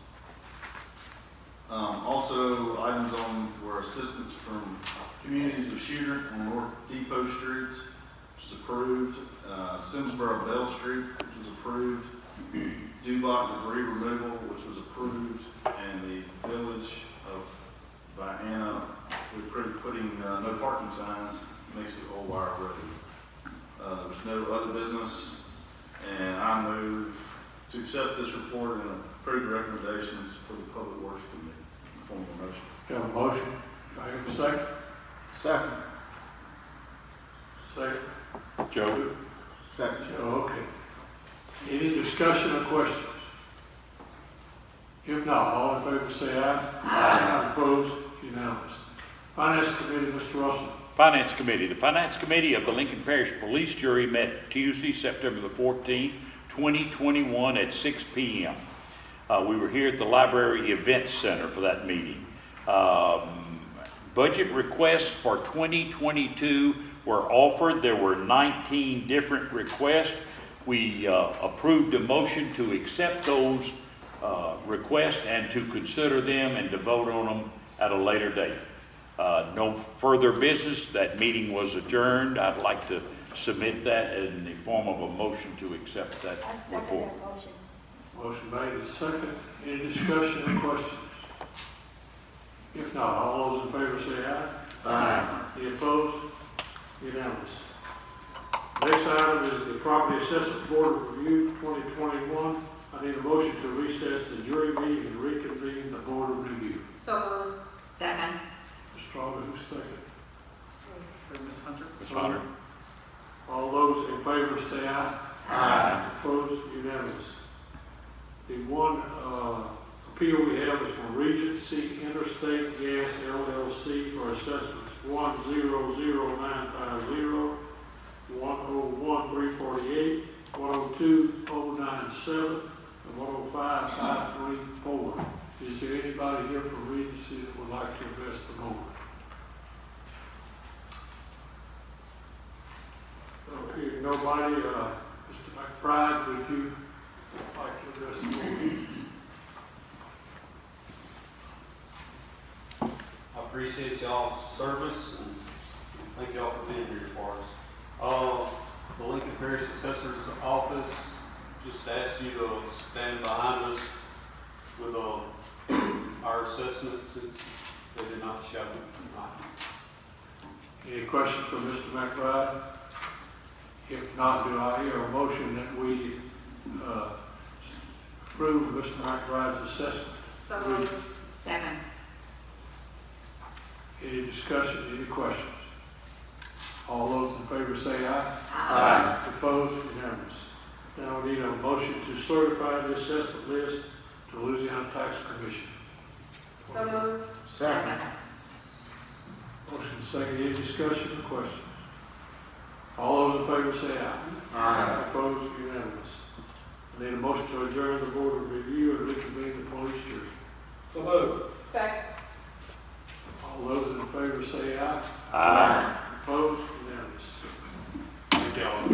Speaker 1: Also, items on for assistance from Communities of Shooter on North Depot Street, which was approved. Simsboro Bell Street, which was approved. Dublock debris removal, which was approved. And the Village of Vienna, we approved putting no parking signs next to Old Wire Road. There's no other business, and I move to accept this report and approve the recommendations for the Public Works Committee in the form of a motion.
Speaker 6: Have a motion. Do I have a second?
Speaker 7: Second.
Speaker 6: Second.
Speaker 5: Joe?
Speaker 7: Second.
Speaker 6: Okay. Any discussion or questions? If not, all in favor say aye. Aye. Opposed? Unanimous. Finance Committee, Mr. Russell.
Speaker 5: Finance Committee. The Finance Committee of the Lincoln Parish Police Jury met Tuesday, September the 14th, 2021 at 6 p.m. We were here at the Library Event Center for that meeting. Budget requests for 2022 were offered. There were 19 different requests. We approved a motion to accept those requests and to consider them and to vote on them at a later date. No further business. That meeting was adjourned. I'd like to submit that in the form of a motion to accept that
Speaker 8: I second
Speaker 5: report.
Speaker 8: that motion.
Speaker 6: Motion made and second. Any discussion or questions? If not, all those in favor say aye.
Speaker 7: Aye.
Speaker 6: Any opposed? Unanimous. Next item is the Property Assessment Board of Review for 2021. I need a motion to recess the jury meeting and reconvene the Board of Review.
Speaker 14: So moved. Second.
Speaker 6: Mr. Strawberry, who's second?
Speaker 3: Ms. Hunter?
Speaker 5: Ms. Hunter?
Speaker 6: All those in favor say aye.
Speaker 7: Aye.
Speaker 6: Opposed? Unanimous. The one appeal we have is from Regency Interstate Gas LLC for assessments 1000950, 101348, 102097, and 105534. Is there anybody here from Regency that would like to address the board? Okay, nobody, Mr. McBride, would you like to address the board?
Speaker 16: I appreciate y'all's service and thank y'all for being here for us. The Lincoln Parish Assessor's Office just asked you to stand behind us with our assessments since they did not show tonight.
Speaker 6: Any questions for Mr. McBride? If not, do I hear a motion that we approve Mr. McBride's assessment?
Speaker 2: So moved. Second.
Speaker 6: Any discussion, any questions? All those in favor say aye.
Speaker 2: Aye.
Speaker 6: Opposed? Unanimous. Now we need a motion to certify the assessment list to Louisiana Tax Commission.
Speaker 2: So moved. Second.
Speaker 6: Motion second. Any discussion or questions? All those in favor say aye.
Speaker 2: Aye.
Speaker 6: Opposed? Unanimous. I need a motion to adjourn the Board of Review and reconvene the police jury.
Speaker 11: So moved.
Speaker 12: Second.
Speaker 6: All those in favor say aye.
Speaker 5: Aye.
Speaker 6: Opposed? Unanimous.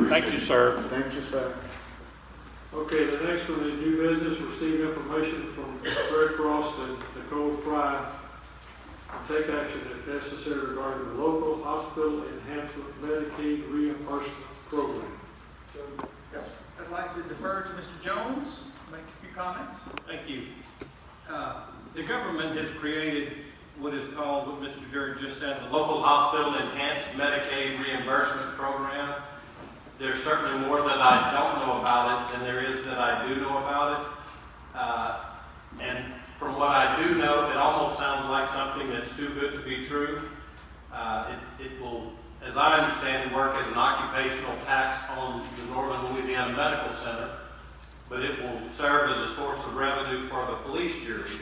Speaker 5: Thank you, sir.
Speaker 7: Thank you, sir.
Speaker 6: Okay, the next one is new business. Receive information from Greg Frost and Nicole Fry and take action if necessary regarding the local hospital enhancement Medicaid reimbursement program.
Speaker 4: Yes, I'd like to defer to Mr. Jones, make a few comments.
Speaker 17: Thank you. The government has created what is called, what Mr. Dirk just said, the Local Hospital Enhanced Medicaid Reimbursement Program. There's certainly more that I don't know about it than there is that I do know about it. And from what I do know, it almost sounds like something that's too good to be true. It will, as I understand it, work as an occupational tax on the Northern Louisiana Medical Center, but it will serve as a source of revenue for the police jury.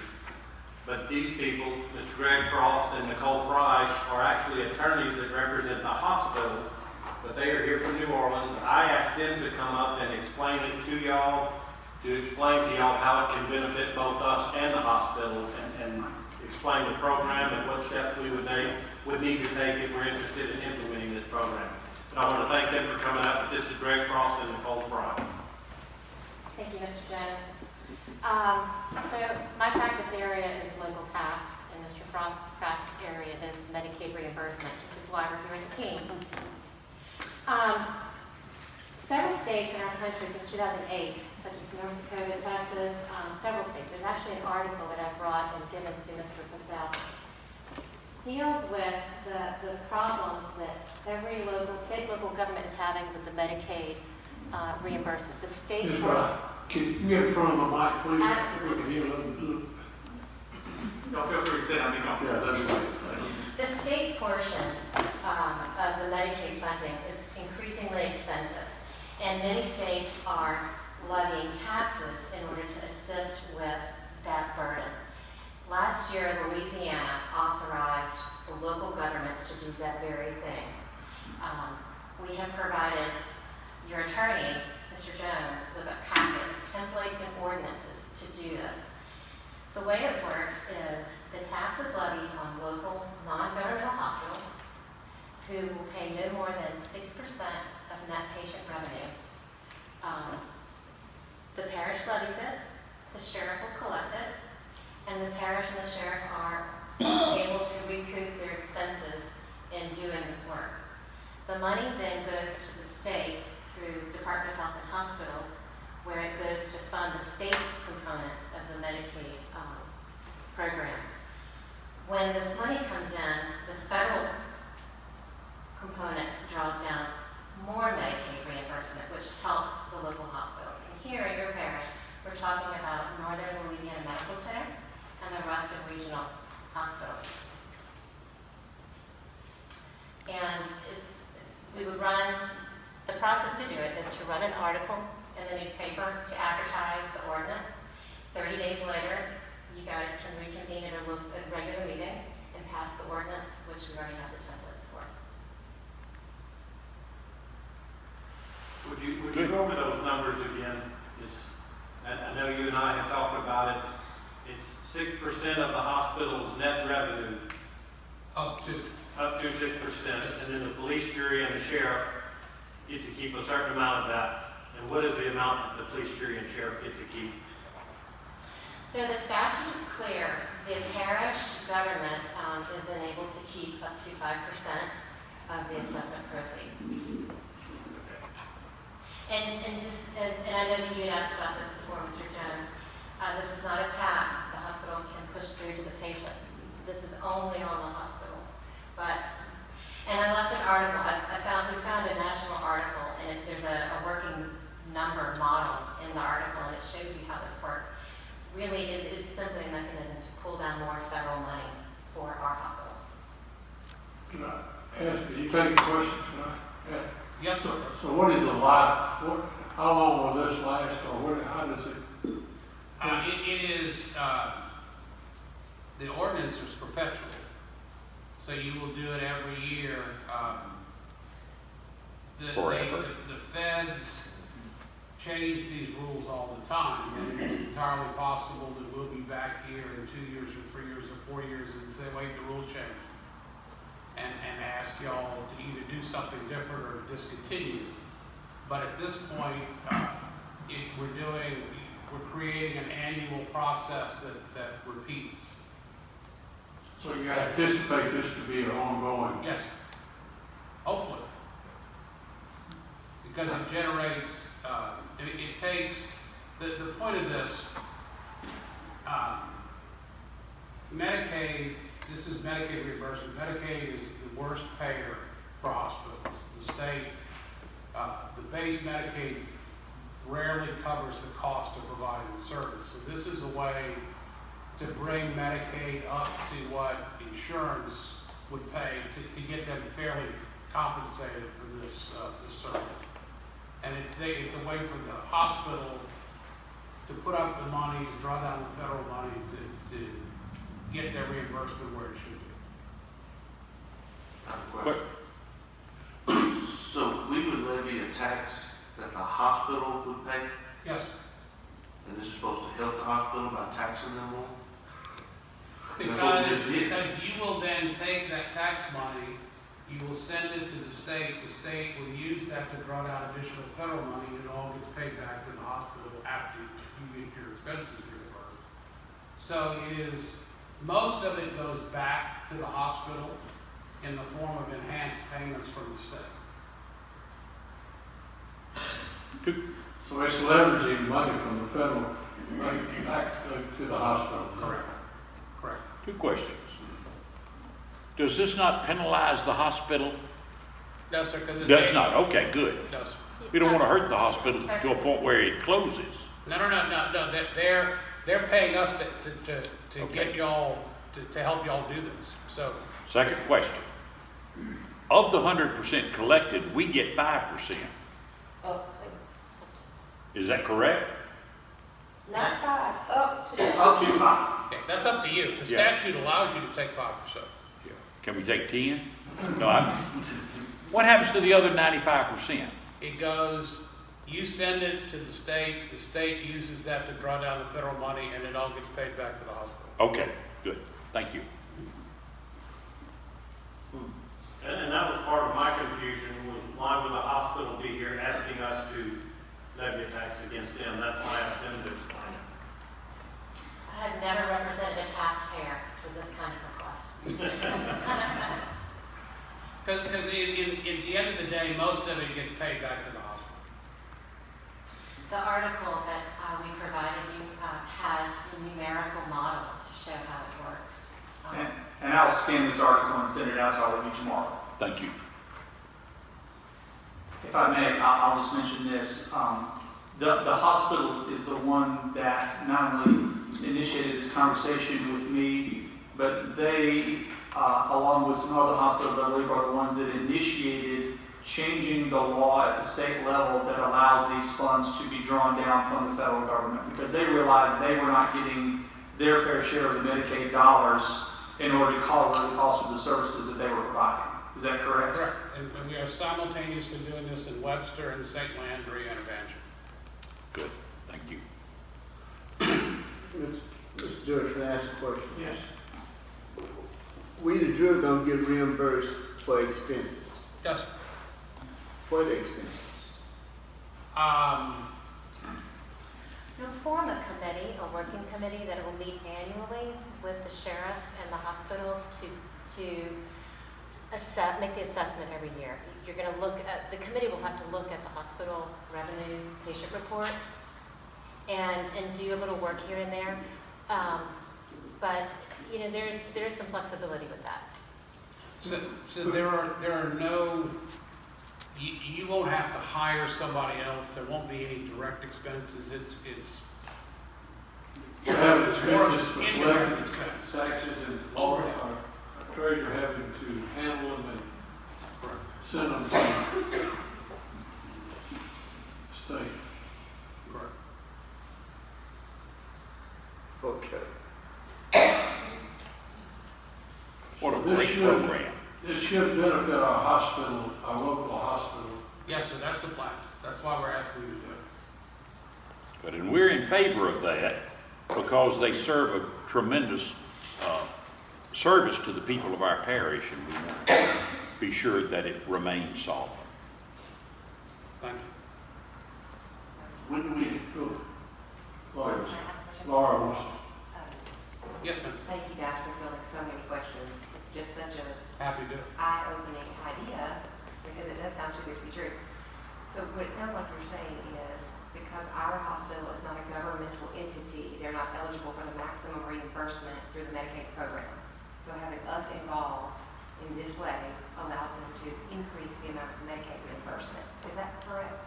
Speaker 17: But these people, Mr. Greg Frost and Nicole Fry, are actually attorneys that represent the hospital, but they are here from New Orleans. I asked them to come up and explain it to y'all, to explain to y'all how it can benefit both us and the hospital, and explain the program and what steps we would need to take if we're interested in implementing this program. But I want to thank them for coming up. This is Greg Frost and Nicole Fry.
Speaker 13: Thank you, Mr. Jones. So my practice area is local tax, and Mr. Frost's practice area is Medicaid reimbursement, which is why we're here as a team. Several states in our country since 2008, such as North Dakota, Texas, several states, there's actually an article that I brought and given to Mr. Patel, deals with the problems that every local government is having with the Medicaid reimbursement. The state
Speaker 6: Can you get in front of the mic, please?
Speaker 13: Absolutely.
Speaker 6: We can hear a little.
Speaker 1: Y'all feel free to sit down, be comfortable.
Speaker 13: The state portion of the Medicaid funding is increasingly expensive, and many states are levying taxes in order to assist with that burden. Last year, Louisiana authorized the local governments to do that very thing. We have provided your attorney, Mr. Jones, with a packet of templates and ordinances to do this. The way it works is the tax is levied on local non-governmental hospitals who will pay no more than 6% of net patient revenue. The parish levies it, the sheriff will collect it, and the parish and the sheriff are able to recoup their expenses in doing this work. The money then goes to the state through Department of Health and Hospitals, where it goes to fund the state component of the Medicaid program. When this money comes in, the federal component draws down more Medicaid reimbursement, which helps the local hospitals. And here in your parish, we're talking about Northern Louisiana Medical Center and the Ruston Regional Hospital. And we would run, the process to do it is to run an article in the newspaper to advertise the ordinance. 30 days later,
Speaker 17: Would you go over those numbers again? I know you and I have talked about it. It's 6% of the hospital's net revenue.
Speaker 11: Up to.
Speaker 17: Up to 6%, and then the police jury and the sheriff get to keep a certain amount of that. And what is the amount that the police jury and sheriff get to keep?
Speaker 18: So the statute is clear. The parish government is able to keep up to 5% of the assessment proceeds. And I know that you had asked about this before, Mr. Jones. This is not a tax the hospitals can push through to the patients. This is only on the hospitals. And I left an article. We found a national article, and there's a working number model in the article, and it shows you how this works. Really, it is simply a mechanism to pull down more federal money for our hospitals.
Speaker 6: Can I ask, you take a question? Can I ask?
Speaker 11: Yes, sir.
Speaker 6: So what is a life, how long will this last, or how does it?
Speaker 11: It is, the ordinance is perpetual. So you will do it every year.
Speaker 5: Forever.
Speaker 11: The feds change these rules all the time, and it's entirely possible that we'll be back here in 2 years or 3 years or 4 years and say, wait, the rules changed. And ask y'all to either do something different or discontinue. But at this point, we're creating an annual process that repeats.
Speaker 6: So you anticipate this to be an ongoing?
Speaker 11: Yes, hopefully. Because it generates, it takes, the point of this, Medicaid, this is Medicaid reimbursement. Medicaid is the worst payer for hospitals. The state, the base Medicaid rarely covers the cost of providing the service. So this is a way to bring Medicaid up to what insurance would pay to get them fairly compensated for this service. And it's a way for the hospital to put up the money, to draw down the federal money to get their reimbursement where it should be.
Speaker 19: So we would levy a tax that the hospital would pay?
Speaker 11: Yes.
Speaker 19: And this is supposed to help the hospital by taxing them more?
Speaker 11: Because you will then take that tax money, you will send it to the state will use that to draw down additional federal money, and it all gets paid back to the hospital after you get your expenses reimbursed. So most of it goes back to the hospital in the form of enhanced payments from the state.
Speaker 6: So it's leveraging money from the federal money back to the hospital.
Speaker 11: Correct. Correct.
Speaker 5: Two questions. Does this not penalize the hospital?
Speaker 11: No, sir. Because
Speaker 5: Does not. Okay, good.
Speaker 11: No, sir.
Speaker 5: We don't want to hurt the hospital to a point where it closes.
Speaker 11: No. They're paying us to get y'all to help y'all do this. So.
Speaker 5: Second question. Of the 100% collected, we get 5%. Is that correct?
Speaker 2: Not 5, up to.
Speaker 3: Up to 5.
Speaker 11: Okay, that's up to you. The statute allows you to take 5%.
Speaker 5: Yeah. Can we take 10? No. What happens to the other 95%?
Speaker 11: It goes, you send it to the state uses that to draw down the federal money, and it all gets paid back to the hospital.
Speaker 5: Okay, good. Thank you.
Speaker 17: And that was part of my confusion, was why would the hospital be here asking us to levy a tax against them? That's why I asked them to explain it.
Speaker 18: I have never represented a taxpayer for this kind of request.
Speaker 11: Because at the end of the day, most of it gets paid back to the hospital.
Speaker 18: The article that we provided you has the numerical models to show how it works.
Speaker 3: And I'll scan this article and send it out to all of you tomorrow.
Speaker 5: Thank you.
Speaker 3: If I may, I'll just mention this. The hospital is the one that not only initiated this conversation with me, but they, along with some other hospitals, I believe, are the ones that initiated changing the law at the state level that allows these funds to be drawn down from the federal government, because they realized they were not getting their fair share of the Medicaid dollars in order to cover the cost of the services that they were providing. Is that correct?
Speaker 11: Correct. and we are simultaneously doing this in Webster and St. Landry and Evansville.
Speaker 5: Good, thank you.
Speaker 20: Mr. George, can I ask a question?
Speaker 6: Yes.
Speaker 20: We, the jury, don't get reimbursed for expenses.
Speaker 11: Yes, sir.
Speaker 20: What expenses?
Speaker 18: You'll form a committee, a working committee that will meet annually with the sheriff and the hospitals to make the assessment every year. You're going to look at, the committee will have to look at the hospital revenue patient reports and do a little work here and there. But, you know, there's some flexibility with that.
Speaker 11: So there are no, you won't have to hire somebody else. There won't be any direct expenses. It's
Speaker 6: You have
Speaker 11: more of
Speaker 6: expenses
Speaker 11: an
Speaker 6: for
Speaker 11: indirect
Speaker 6: collecting
Speaker 11: expense.
Speaker 6: taxes and
Speaker 11: Overhead.
Speaker 6: our treasurer having to handle them and send them to state.
Speaker 11: Correct.
Speaker 20: Okay.
Speaker 5: What a
Speaker 6: This
Speaker 5: great
Speaker 6: should-
Speaker 5: program.
Speaker 6: This should benefit our hospital, our local hospital.
Speaker 11: Yes, sir, that's the plan. That's why we're asking you to do it.
Speaker 5: Good, and we're in favor of that because they serve a tremendous service to the people of our parish, and we want to be sure that it remains solvent.
Speaker 11: Thank you.
Speaker 6: When do we go? Laura,
Speaker 18: Can I ask a question?
Speaker 6: Laura wants
Speaker 11: Yes, ma'am.
Speaker 18: Thank you guys for fielding so many questions. It's just such a
Speaker 11: Happy to do it.
Speaker 18: eye-opening idea because it does sound too good to be true. So what it sounds like you're saying is because our hospital is not a governmental entity, they're not eligible for the maximum reimbursement through the Medicaid program. So having us involved in this way allows them to increase the amount of Medicaid reimbursement. Is that correct?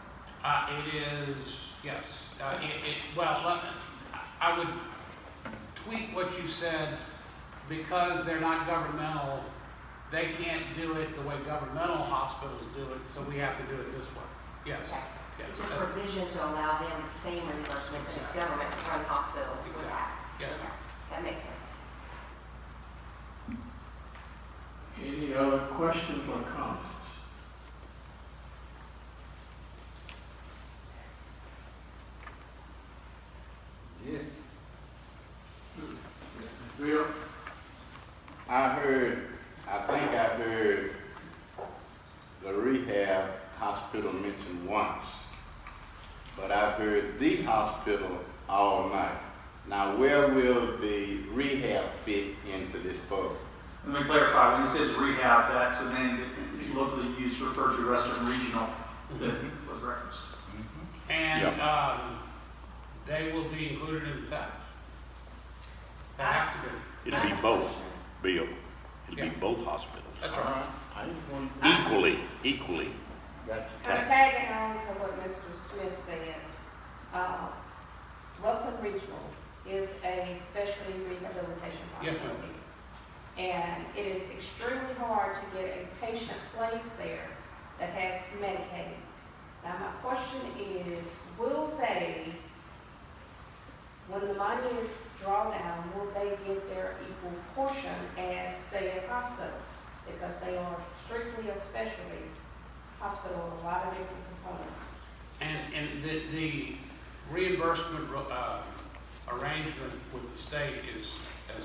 Speaker 11: It is, yes. I would tweak what you said because they're not governmental. They can't do it the way governmental hospitals do it, so we have to do it this way. Yes.
Speaker 18: Okay.
Speaker 11: Yes.
Speaker 18: It's a provision to allow them the same reimbursement that a government-run hospital would have.
Speaker 11: Yes, ma'am.
Speaker 18: That makes sense.
Speaker 6: any other questions or comments?
Speaker 15: Yes.
Speaker 6: Bill?
Speaker 15: I think I heard the rehab hospital mentioned once, but I've heard the hospital all night. Now, where will the rehab fit into this program?
Speaker 3: Let me clarify, when it says rehab, that's a name that is locally used to refer to Western Regional that was referenced.
Speaker 11: And they will be included in the tax. They have to be.
Speaker 5: It'll be both, Bill. It'll be both hospitals.
Speaker 11: That's right.
Speaker 5: Equally.
Speaker 21: Tagging on to what Mr. Smith said, Russell Regional is a specialty rehabilitation
Speaker 11: Yes,
Speaker 21: hospital.
Speaker 11: ma'am.
Speaker 21: And it is extremely hard to get a patient placed there that has Medicaid. Now, my question is, will they, when the money is drawn down, will they get their equal portion as, say, a hospital? Because they are strictly a specialty hospital with a lot of different components.
Speaker 11: And the reimbursement arrangement with the state is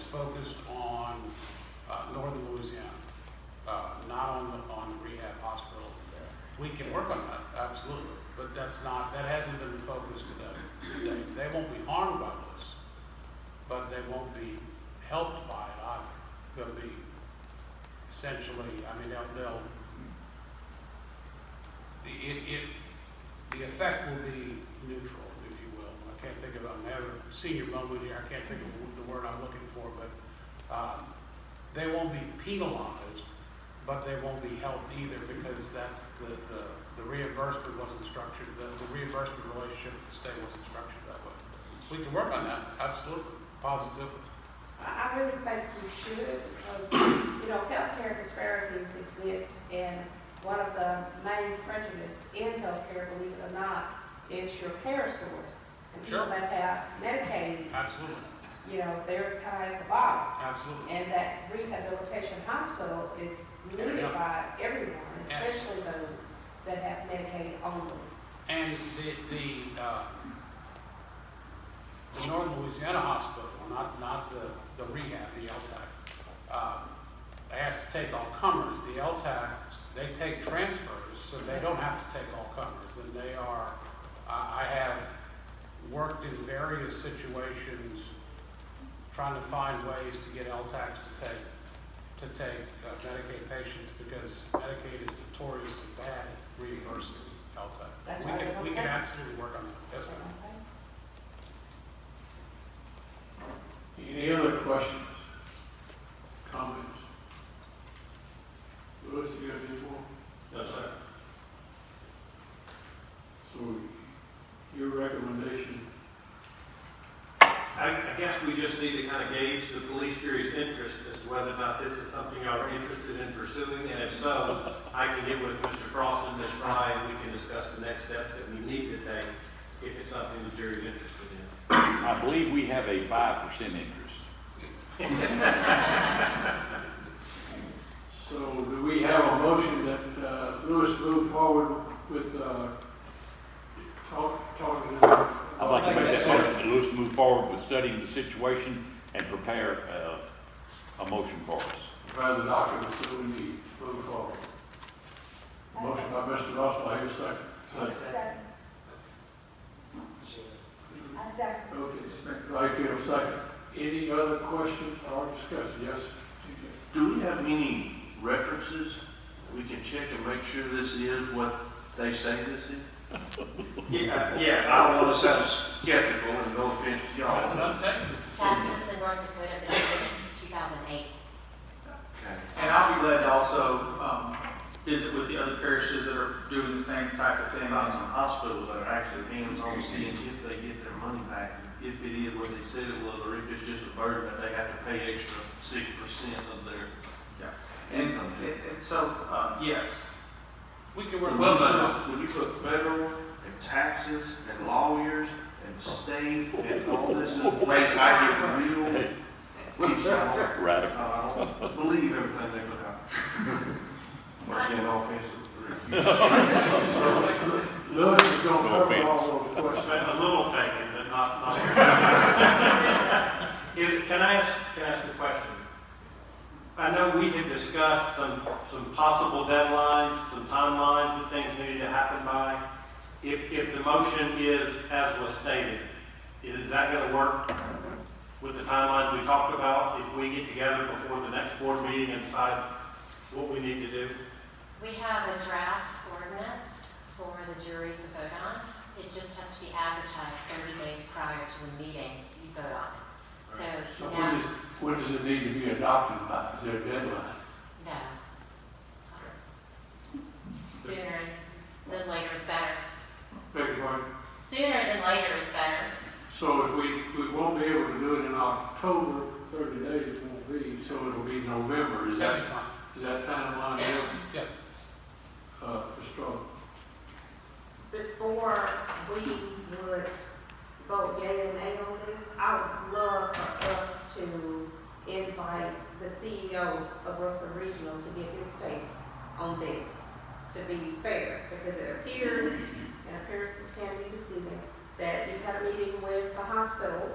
Speaker 11: focused on northern Louisiana, not on the rehab hospital. We can work on that, absolutely, but that hasn't been the focus today. They won't be harmed by this, but they won't be helped by it either. They'll be essentially, the effect will be neutral, if you will. I can't think of, I'm having a senior moment here, I can't think of the word I'm looking for, but they won't be penalized, but they won't be helped either because that's the reimbursement wasn't structured, the reimbursement relationship with the state wasn't structured that way. We can work on that, absolutely, positively.
Speaker 21: I really think you should because, healthcare disparities exist and one of the main prejudices in healthcare, believe it or not, is your care source. And people that have Medicaid,
Speaker 11: absolutely,
Speaker 21: they're kind of at the bottom.
Speaker 11: Absolutely.
Speaker 21: And that rehabilitation hospital is needed by everyone, especially those that have Medicaid only.
Speaker 11: And the Northern Louisiana Hospital, not the rehab, the LTAC, asked to take all comers. The LTAC, they take transfers, so they don't have to take all comers. And they are, I have worked in various situations trying to find ways to get LTACs to take Medicaid patients, because Medicaid is notoriously bad at reimbursing LTAC.
Speaker 21: That's
Speaker 11: We
Speaker 21: why they
Speaker 11: can,
Speaker 21: don't
Speaker 11: we can
Speaker 21: pay.
Speaker 11: absolutely work on that. Yes, ma'am.
Speaker 6: Any other questions? Comments? Louis, you got any more?
Speaker 17: No, sir.
Speaker 6: So, your recommendation?
Speaker 17: I guess we just need to kind of gauge the police jury's interest as to whether or not this is something y'all are interested in pursuing, and if so, I can get with Mr. Frost and Ms. Fry, and we can discuss the next steps that we need to take if it's something the jury's interested in.
Speaker 5: I believe we have a 5% interest.
Speaker 6: So, do we have a motion that Louis move forward with talking to
Speaker 5: I'd like to make that motion that Lewis move forward with studying the situation and prepare a motion for us.
Speaker 6: by the documents that we need to move forward? Motion by Mr. Russell, I hear a second.
Speaker 8: Second. I second.
Speaker 6: Okay, Mayfield, second. Any other questions or discussion? Yes?
Speaker 19: Do we have any references we can check and make sure this is what they say this is?
Speaker 17: Yes,
Speaker 19: I don't want to sound skeptical, and no offense to y'all.
Speaker 18: Texas and North Dakota have been doing it since 2008.
Speaker 19: Okay.
Speaker 3: And I'll be glad to also visit with the other parishes that are doing the same type of thing.
Speaker 19: About some hospitals that are actually hands-on seeing if they get their money back, if it is what they said it was, or if it's just a burden that they have to pay extra 6% of their income.
Speaker 3: And so, yes. We can work
Speaker 19: Well
Speaker 3: well done.
Speaker 19: done. When you put federal and taxes and lawyers and state and all this in place, I get real.
Speaker 5: Radical.
Speaker 19: I don't believe everything they put out. Once again, no offense to
Speaker 6: Louis is going to
Speaker 5: No
Speaker 6: cover all those questions.
Speaker 17: A little taken, but not. Can I ask a question? I know we had discussed some possible deadlines, some timelines that things needed to happen by. If the motion is as was stated, is that going to work with the timelines we talked about if we get together before the next board meeting and decide what we need to do?
Speaker 18: We have a draft ordinance for the jury to vote on. It just has to be advertised 30 days prior to the meeting you vote on it. So
Speaker 6: So
Speaker 18: now,
Speaker 6: when does it need to be adopted by? Is there a deadline?
Speaker 18: no. Sooner than later is better.
Speaker 6: Beg your pardon?
Speaker 18: Sooner than later is better.
Speaker 6: So if we won't be able to do it in October, 30 days it won't be, so it'll be November. Is that timeline good?
Speaker 11: Yes.
Speaker 6: Mr. Strong?
Speaker 21: Before we would vote yea and nay on this, I would love for us to invite the CEO of Russell Regional to get his take on this, to be fair, because it appears, and appearances can be deceiving, that you've had a meeting with the hospital,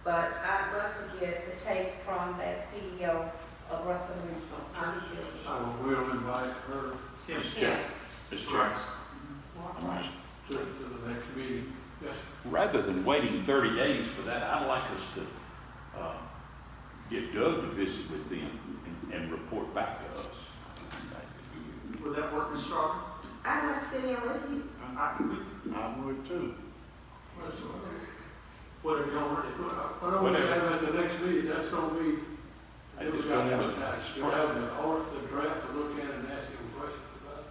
Speaker 21: but I'd love to get the take from that CEO of Russell Regional.
Speaker 6: I will invite her
Speaker 5: Mr. Chair.
Speaker 6: to the next meeting. Yes.
Speaker 5: Rather than waiting 30 days for that, I'd like us to get Doug to visit with them and report back to us.
Speaker 3: Would that work, Mr. Strong?
Speaker 21: I'd like to sit in with you.
Speaker 19: I would too.
Speaker 17: Whatever you want to do.
Speaker 6: Why don't we have at the next meeting, that's going to be,
Speaker 5: I
Speaker 6: we
Speaker 5: just
Speaker 6: got
Speaker 5: don't have
Speaker 6: advertised. You'll have the draft to look at and ask him questions about.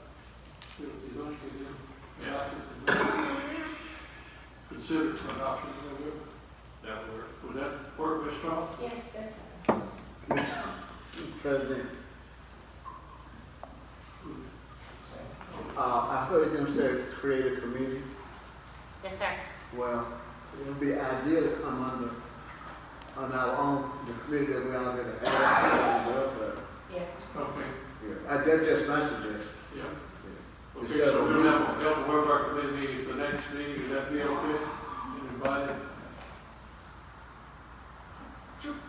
Speaker 6: He's going to get considered for adoption in November.
Speaker 17: That would work.
Speaker 6: Would that work, Ms. Strong?
Speaker 21: Yes, definitely.
Speaker 20: Mr. President, I heard them say create a committee.
Speaker 18: Yes, sir.
Speaker 20: Well, it would be ideal to come on our own, the committee that we already have.
Speaker 21: Yes.
Speaker 6: Okay.
Speaker 20: Yeah, that's just my suggestion.
Speaker 6: Yeah.
Speaker 20: Yeah.
Speaker 6: Okay, so we'll have a health and welfare committee meeting at the next meeting, would that be okay? And invited? Just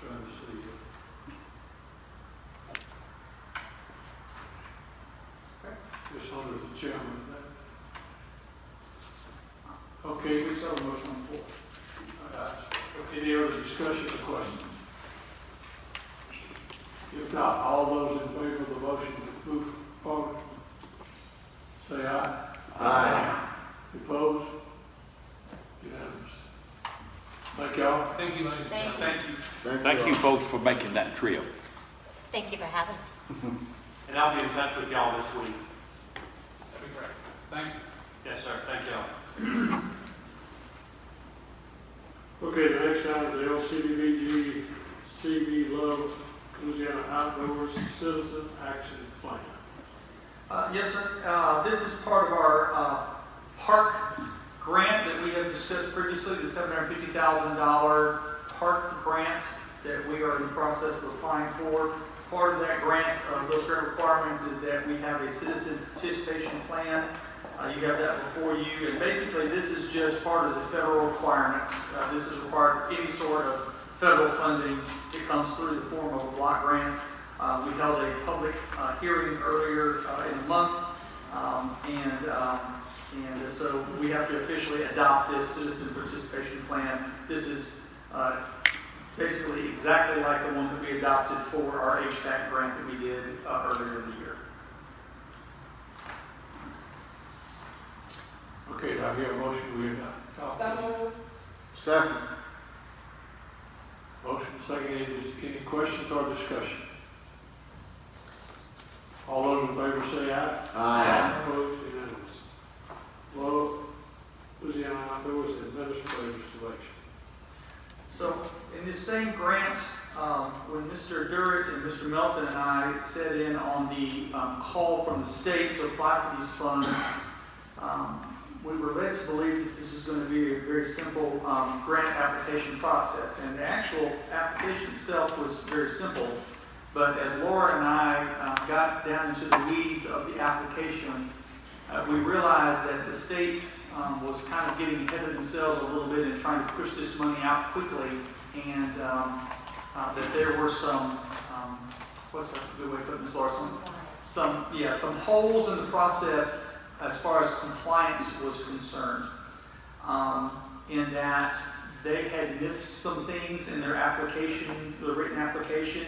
Speaker 6: trying to see here. Just under the chairman. Okay,
Speaker 3: We still have a motion on the floor.
Speaker 6: any other discussion or questions? If not, all those in favor of the motion to move forward, say aye.
Speaker 20: Aye.
Speaker 6: Opposed? Unanimous. Thank y'all.
Speaker 11: Thank you, ladies and gentlemen.
Speaker 3: Thank you.
Speaker 5: Thank you folks for making that trip.
Speaker 18: Thank you for having us.
Speaker 16: And I'll be in touch with y'all this week.
Speaker 11: That'd be great. Thank you.
Speaker 16: Yes, sir. Thank y'all.
Speaker 6: Okay, the next item is the LCDBG CV Love Louisiana Outdoors Citizen Action Plan.
Speaker 3: Yes, sir. This is part of our park grant that we have discussed previously, the $750,000 park grant that we are in the process of applying for. Part of that grant, those grant requirements is that we have a citizen participation plan. You have that before you, and basically this is just part of the federal requirements. This is required for any sort of federal funding. It comes through the form of a block grant. We held a public hearing earlier in the month, and so we have to officially adopt this citizen participation plan. This is basically exactly like the one that we adopted for our HVAC grant that we did earlier in the year.
Speaker 6: Okay, do I hear a motion we adopt?
Speaker 21: So,
Speaker 20: Second.
Speaker 6: Motion second, any questions or discussion? All those in favor say aye.
Speaker 20: Aye.
Speaker 6: Opposed, unanimous. Louisiana Outdoors Administrative Selection.
Speaker 3: So in this same grant, when Mr. Durrett and Mr. Melton and I set in on the call from the state to apply for these funds, we were led to believe that this was going to be a very simple grant application process. And the actual application itself was very simple. But as Laura and I got down into the weeds of the application, we realized that the state was kind of getting ahead of themselves a little bit and trying to push this money out quickly, and that there were some, what's a good way of putting this, Laura? Some holes in the process as far as compliance was concerned, in that they had missed some things in their application, the written application,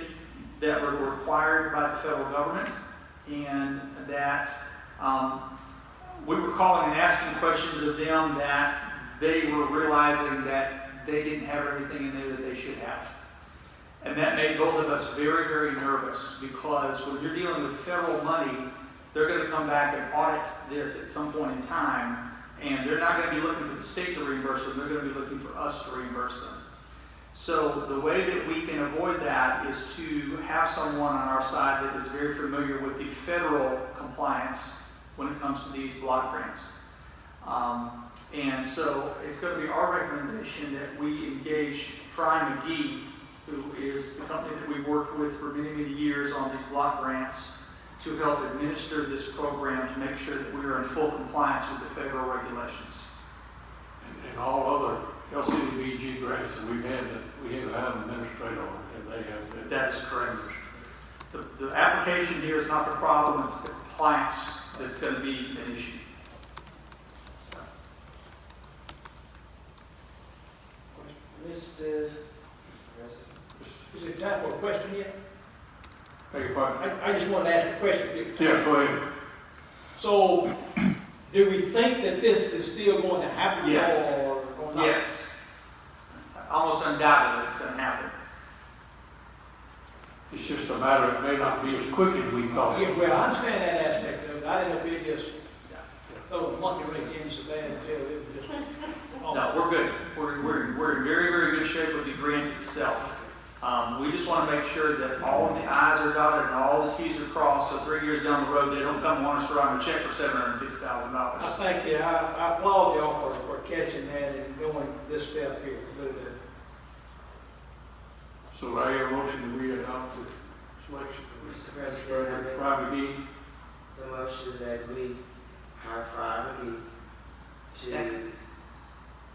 Speaker 3: that were required by the federal government, and that we were calling and asking questions of them that they were realizing that they didn't have everything in there that they should have. And that made both of us very, very nervous, because when you're dealing with federal money, they're going to come back and audit this at some point in time, and they're not going to be looking for the state to reimburse them, they're going to be looking for us to reimburse them. So the way that we can avoid that is to have someone on our side that is very familiar with the federal compliance when it comes to these block grants. And so it's going to be our recommendation that we engage Fry McGee, who is the company that we worked with for many, many years on these block grants, to help administer this program to make sure that we are in full compliance with the federal regulations.
Speaker 6: And all other LCDBG grants that we've had, that we have had an administrator on, and they have.
Speaker 3: That is correct. The application here is not the problem, it's the compliance that's going to be an issue. So.
Speaker 2: Mr.
Speaker 4: Is it time for a question yet?
Speaker 6: Beg your pardon?
Speaker 4: I just wanted to ask a question. If
Speaker 6: Yeah, go ahead.
Speaker 4: So, do we think that this is still going to happen?
Speaker 3: Yes.
Speaker 4: Or not?
Speaker 3: Yes. Almost undoubtedly it's going to happen.
Speaker 6: It's just a matter, it may not be as quick as we thought.
Speaker 4: Yeah, well, I understand that aspect of it. I didn't know if it just throw the monkey wrench in so bad until it was just.
Speaker 3: No, we're good. We're in very, very good shape with the grant itself. We just want to make sure that all of the I's are dotted and all the T's are crossed, so 3 years down the road, they don't come want us to write a check for $750,000.
Speaker 4: I thank you. I applaud y'all for catching that and going this step here.
Speaker 6: So I hear a motion to re-adopt the selection of
Speaker 2: Mr. President, I make
Speaker 6: Private McGee.
Speaker 2: the motion that we hire Fire McGee to
Speaker 21: Second.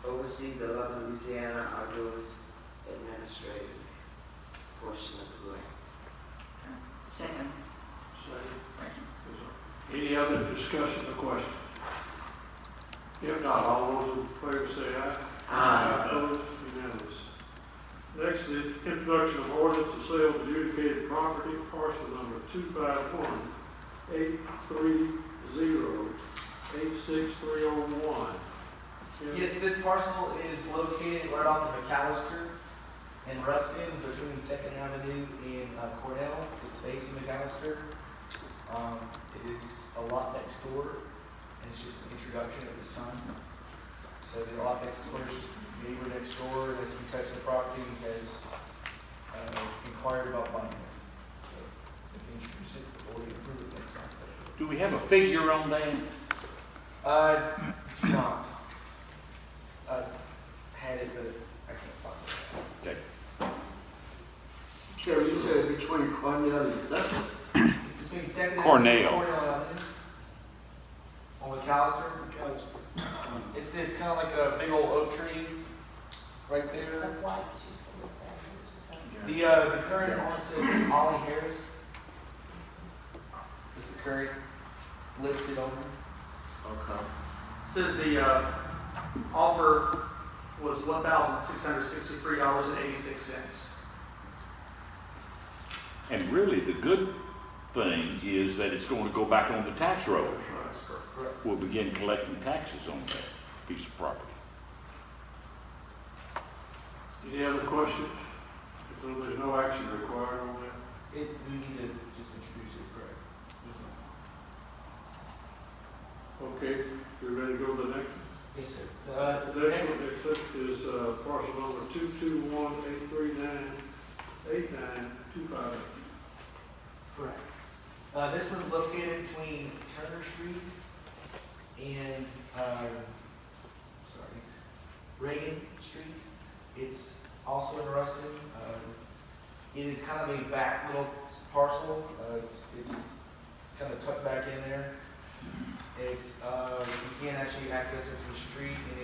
Speaker 2: oversee the Love Louisiana Outdoors administrative portion of the grant.
Speaker 21: Second.
Speaker 6: Any other discussion or question? If not, all those in favor say aye.
Speaker 2: Aye.
Speaker 6: Opposed? Unanimous. Next is introduction of ordinance to sale of adjudicated property, parcel number 251-830-86301.
Speaker 9: Yes, this parcel is located right off of McAllister and Rustin between 2nd Avenue and Cornell. It's facing McAllister. It is a lot next door, and it's just an introduction at this time. So the lot next door is just a neighbor next door that's in touch with the property, has inquired about buying it. So we can introduce it before we approve it next time.
Speaker 5: Do we have a figure on that?
Speaker 9: Do not. Had it, but I can't find it.
Speaker 5: Okay.
Speaker 20: Terry, you said between Cornell and Sept?
Speaker 9: It's between 2nd Avenue
Speaker 5: Cornell.
Speaker 9: and Cornell Avenue. On McAllister. It's kind of like a big old oak tree right there. The current owner says Ollie Harris is the current listed owner.
Speaker 20: Okay.
Speaker 3: Says the offer was $1,663.86.
Speaker 5: And really, the good thing is that it's going to go back on the tax roll.
Speaker 9: Correct.
Speaker 5: We'll begin collecting taxes on that piece of property.
Speaker 6: Any other questions? If there's no action required on that.
Speaker 9: We need to just introduce it, correct?
Speaker 6: Okay, you ready to go to the next one?
Speaker 9: Yes, sir.
Speaker 6: The next one is parcel number 221-839-89258.
Speaker 9: Correct. This one's located between Turner Street and, Reagan Street. It's also in Ruston. It is kind of a back little parcel. It's kind of tucked back in there. It's, you can't actually access it from the street, and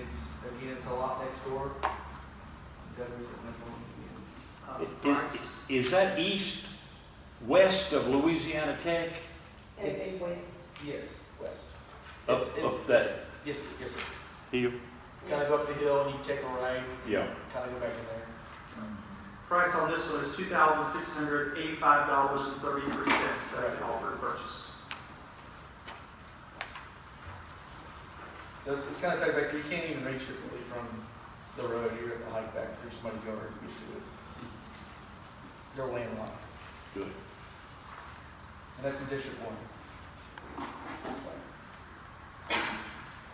Speaker 9: it's a lot next door.
Speaker 5: Is that west of Louisiana Tech?
Speaker 21: It's west.
Speaker 9: Yes, west.
Speaker 5: Up that
Speaker 9: Yes, sir, yes, sir.
Speaker 5: hill?
Speaker 9: Kind of go up the hill and you take a right.
Speaker 5: Yeah.
Speaker 9: Kind of go back in there.
Speaker 3: Price on this one is $2,685.33. That's the offered purchase.
Speaker 9: So it's kind of tucked back. You can't even reach it really from the road. You're at the hike back through somebody's yard to get to it. You're landlocked.
Speaker 5: Good.
Speaker 9: And that's in District 1.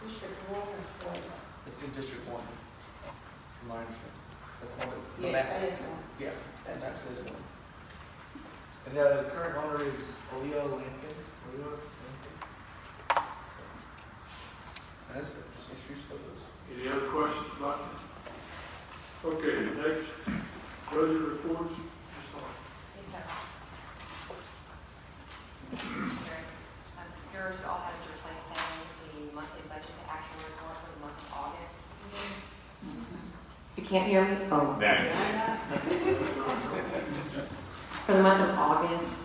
Speaker 21: District 1 or 4?
Speaker 9: It's in District 1, from my understanding. That's the one that, the
Speaker 21: Yes,
Speaker 9: map.
Speaker 21: that is one.
Speaker 9: Yeah, that map says 1. And the current owner is Leo Lincoln. So, and that's it. Just introduce photos.
Speaker 6: Any other questions about that? Okay, next, budget reports.
Speaker 18: Yours all had your place saying the monthly budget to action report for the month of August. You can't hear me? Oh. For the month of August,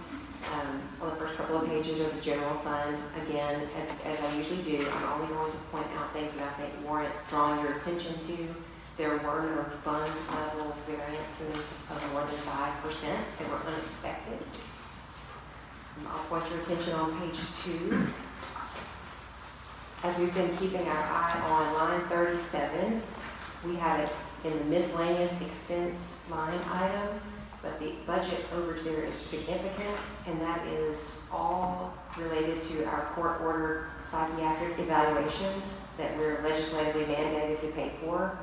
Speaker 18: on the first couple of pages of the general fund, again, as I usually do, I'm only going to point out things that I think warrant drawing your attention to. There were no fund level variances of more than 5% that were unexpected. I'll point your attention on page 2. As we've been keeping our eye on line 37, we have it in the miscellaneous expense line item, but the budget overage there is significant, and that is all related to our court-ordered psychiatric evaluations that we're legislatively mandated to pay for.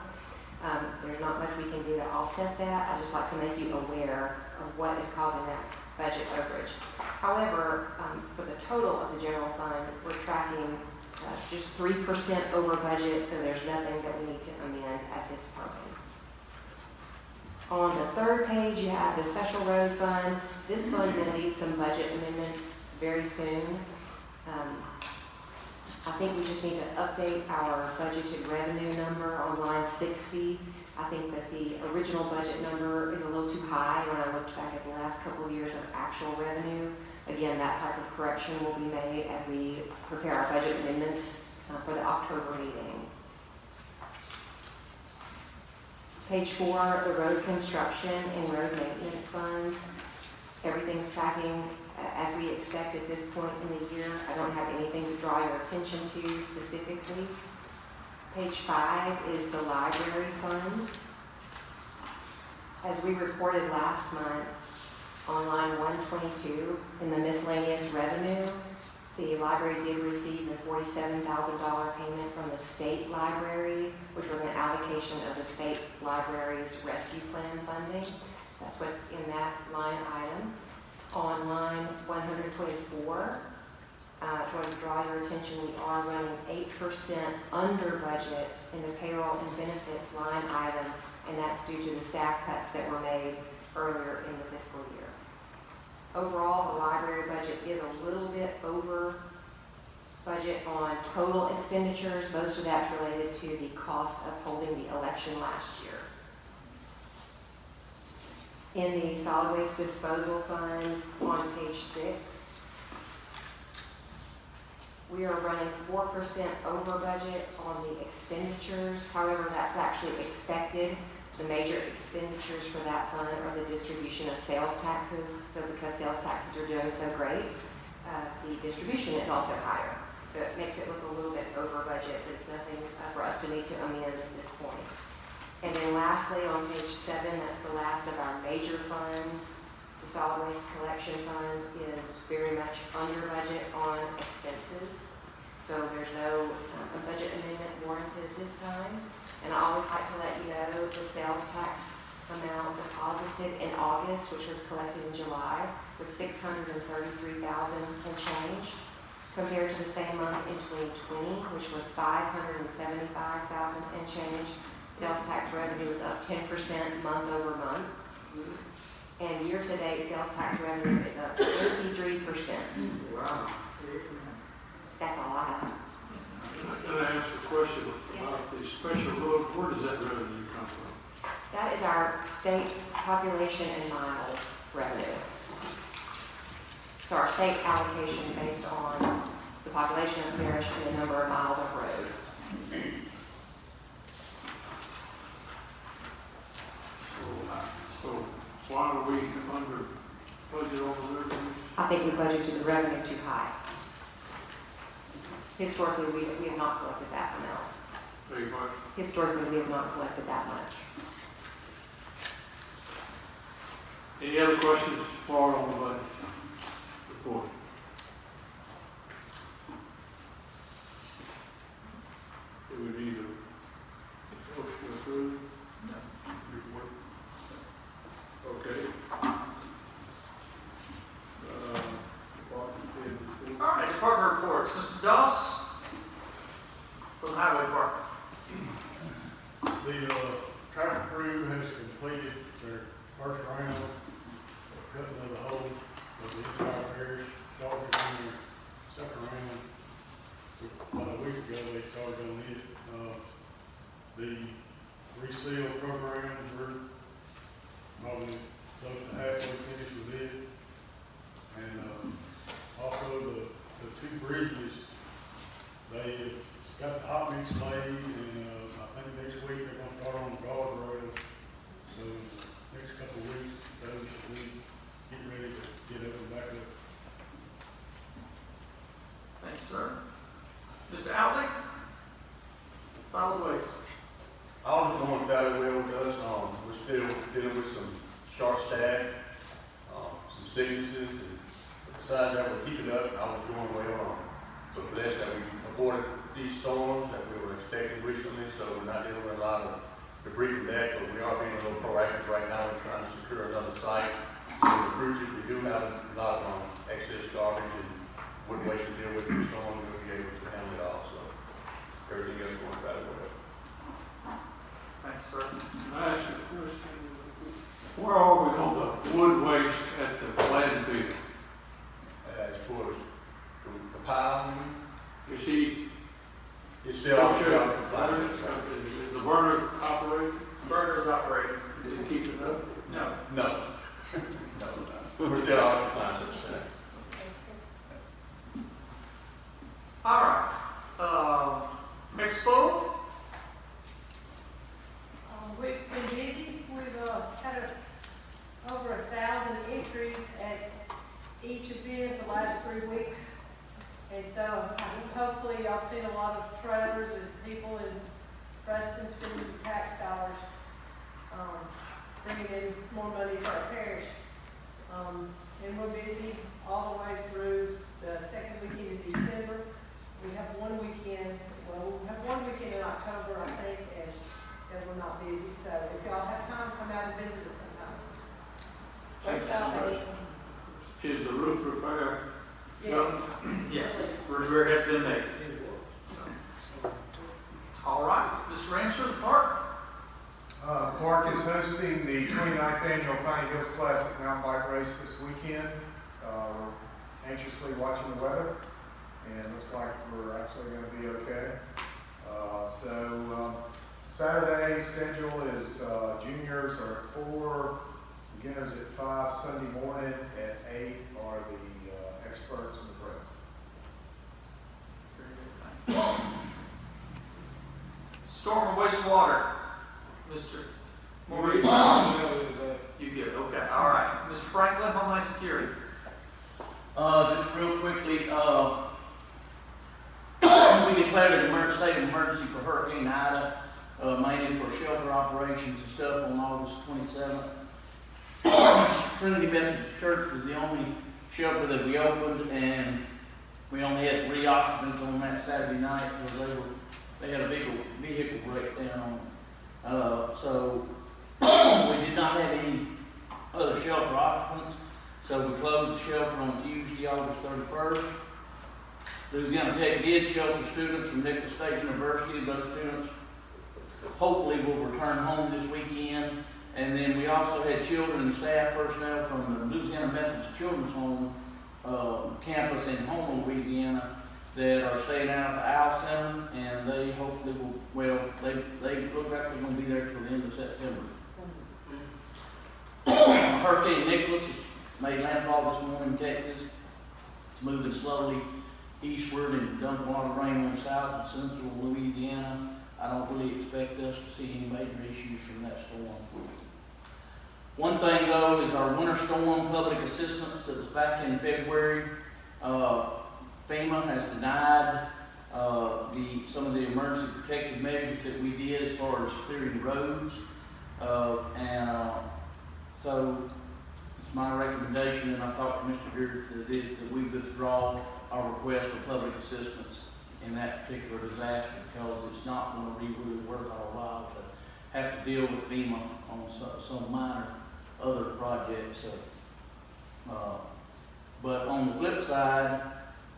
Speaker 18: There's not much we can do to offset that. I'd just like to make you aware of what is causing that budget overage. However, for the total of the general fund, we're tracking just 3% over budget, so there's nothing that we need to amend at this time.
Speaker 14: On the third page, you have the special road fund. This fund will need some budget amendments very soon. I think we just need to update our budgeted revenue number on line 60. I think that the original budget number is a little too high when I looked back at the last couple of years of actual revenue. Again, that type of correction will be made as we prepare our budget amendments for the October meeting. Page 4, the road construction and road maintenance funds. Everything's tracking as we expect at this point in the year. I don't have anything to draw your attention to specifically. Page 5 is the library fund. As we reported last month, on line 122, in the miscellaneous revenue, the library did receive the $47,000 payment from the state library, which was an allocation of the state library's rescue plan funding. That's what's in that line item. On line 124, I want to draw your attention, we are running 8% under budget in the payroll and benefits line item, and that's due to the staff cuts that were made earlier in the fiscal year. Overall, the library budget is a little bit over budget on total expenditures. Most of that's related to the cost of holding the election last year. In the solid waste disposal fund on page 6, we are running 4% over budget on the expenditures. However, that's actually expected. The major expenditures for that fund are the distribution of sales taxes. So because sales taxes are doing so great, the distribution is also higher. So it makes it look a little bit over budget, but it's nothing for us to need to amend at this point. And then lastly, on page 7, that's the last of our major funds. The solid waste collection fund is very much under budget on expenses. So there's no budget amendment warranted this time. And I always like to let you know the sales tax amount deposited in August, which was collected in July, was $633,000 and change, compared to the same month in 2020, which was $575,000 and change. Sales tax revenue is up 10% month over month. And year-to-date sales tax revenue is up 53%.
Speaker 6: Wow.
Speaker 14: That's all I have.
Speaker 6: Can I ask a question about the special road? Where does that revenue come from?
Speaker 14: That is our state population and miles revenue. So our state allocation based on the population of the parish and the number of miles of road.
Speaker 6: So why are we under budget on the revenue?
Speaker 14: I think we budgeted the revenue too high. Historically, we have not collected that amount.
Speaker 6: Very much.
Speaker 14: Historically, we have not collected that much.
Speaker 6: Any other questions for on the budget report? It would be the motion to approve? No. Report? Okay.
Speaker 4: All right, department reports. Mr. Doss from the Highway Department.
Speaker 7: The traffic crew has completed their first round of cutting of the hole of the entire parish. Started on their second round. About a week ago, they started on it. The reseal program, we're probably close to halfway finished with it. And also the two bridges, they got the hot mix laid, and I think next week they're gonna start on the guardrails. So next couple of weeks, those should be getting ready to get up and back up.
Speaker 4: Thank you, sir. Mr. Outley? Solid waste.
Speaker 10: All is going fairly well with us. We're still dealing with some short staff, some sicknesses, and besides that, we're keeping up. All is going well. So blessed that we avoided these storms that we were expecting recently, so we're not dealing with a lot of debris from that, but we are being a little proactive right now in trying to secure another site. So the bridges, we do have a lot of excess garbage and wouldn't wait to deal with the storm. We'll be able to handle it all. So everything else going fairly well.
Speaker 4: Thanks, sir.
Speaker 6: Can I ask you a question? Where are we on the wood waste at the landfill?
Speaker 10: As far as the pile,
Speaker 6: Is he?
Speaker 10: it's still on
Speaker 6: Is the burner operating?
Speaker 3: Burner's operating.
Speaker 6: Is it keeping up?
Speaker 3: No.
Speaker 10: No. No, we're still on compliance at the center.
Speaker 3: All right. Expo?
Speaker 21: We've been busy. We've had over 1,000 entries at each event the last 3 weeks. And so hopefully y'all seen a lot of trailers and people in Preston spending tax dollars, bringing in more money for our parish. And we're busy all the way through the second weekend in December. We have one weekend in October, I think, and we're not busy. So if y'all have time, come out and visit us sometimes.
Speaker 6: Is the roof repair done?
Speaker 3: Yes. Repair has been made. All right. Mr. Ramsey, the park?
Speaker 12: Park is hosting the 29th annual Piney Hills Classic mountain bike race this weekend. We're anxiously watching the weather, and it looks like we're actually going to be okay. Saturday schedule is juniors are at 4, beginners at 5, Sunday morning at 8 are the experts and the pros.
Speaker 3: Storm and wastewater. Mr. Maurice? You good? Okay. All right. Mr. Franklin, Homeland Security.
Speaker 22: Just real quickly, we declared an emergency, state of emergency for Hurricane Ida, mainly for shelter operations and stuff on August 27th. Trinity Methodist Church was the only shelter that we opened, and we only had 3 occupants on that Saturday night because they had a big vehicle breakdown. So we did not have any other shelter occupants. So we closed the shelter on Tuesday, August 31st. Louisiana Tech did shelter students from Nicholas State University. Those students hopefully will return home this weekend. And then we also had children and staff personnel from the Louisiana Methodist Children's Home campus in Houma, Louisiana, that are staying out at the Owl Center, and they hopefully will, they look like they're going to be there till the end of September. Hurricane Nicholas has made landfall this morning in Texas. It's moving slowly eastward and dumping a lot of rain on south and central Louisiana. I don't really expect us to see any major issues from that storm. One thing though is our winter storm public assistance that was back in February. FEMA has denied some of the emergency protective measures that we did as far as clearing roads. So it's my recommendation, and I talked to Mr. Beard that we withdraw our request for public assistance in that particular disaster because it's not going to be really worth our while to have to deal with FEMA on some minor other projects. But on the flip side,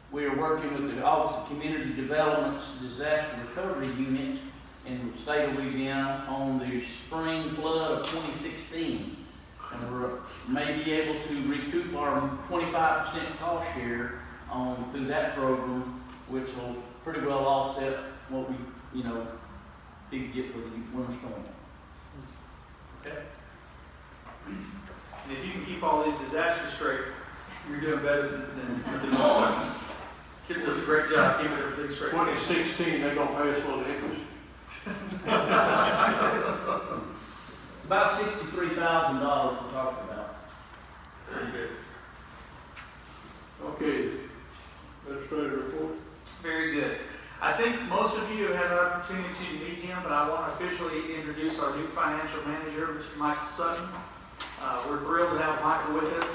Speaker 22: we are working with the Office of Community Development's Disaster Recovery Unit in the state of Louisiana on the spring flood of 2016. And we may be able to recoup our 25% cost share through that program, which will pretty well offset what we, did get for the winter storm.
Speaker 3: Okay. And if you can keep all these disasters straight, you're doing better than most of us. Kip does a great job keeping everything straight.
Speaker 6: 2016, they're going to pay us for the interest.
Speaker 22: About $63,000 we're talking about.
Speaker 3: Very good.
Speaker 6: Okay. Administrator report.
Speaker 3: Very good. I think most of you have had an opportunity to meet him, but I want to officially introduce our new financial manager, Mr. Michael Sutton. We're thrilled to have Michael with us.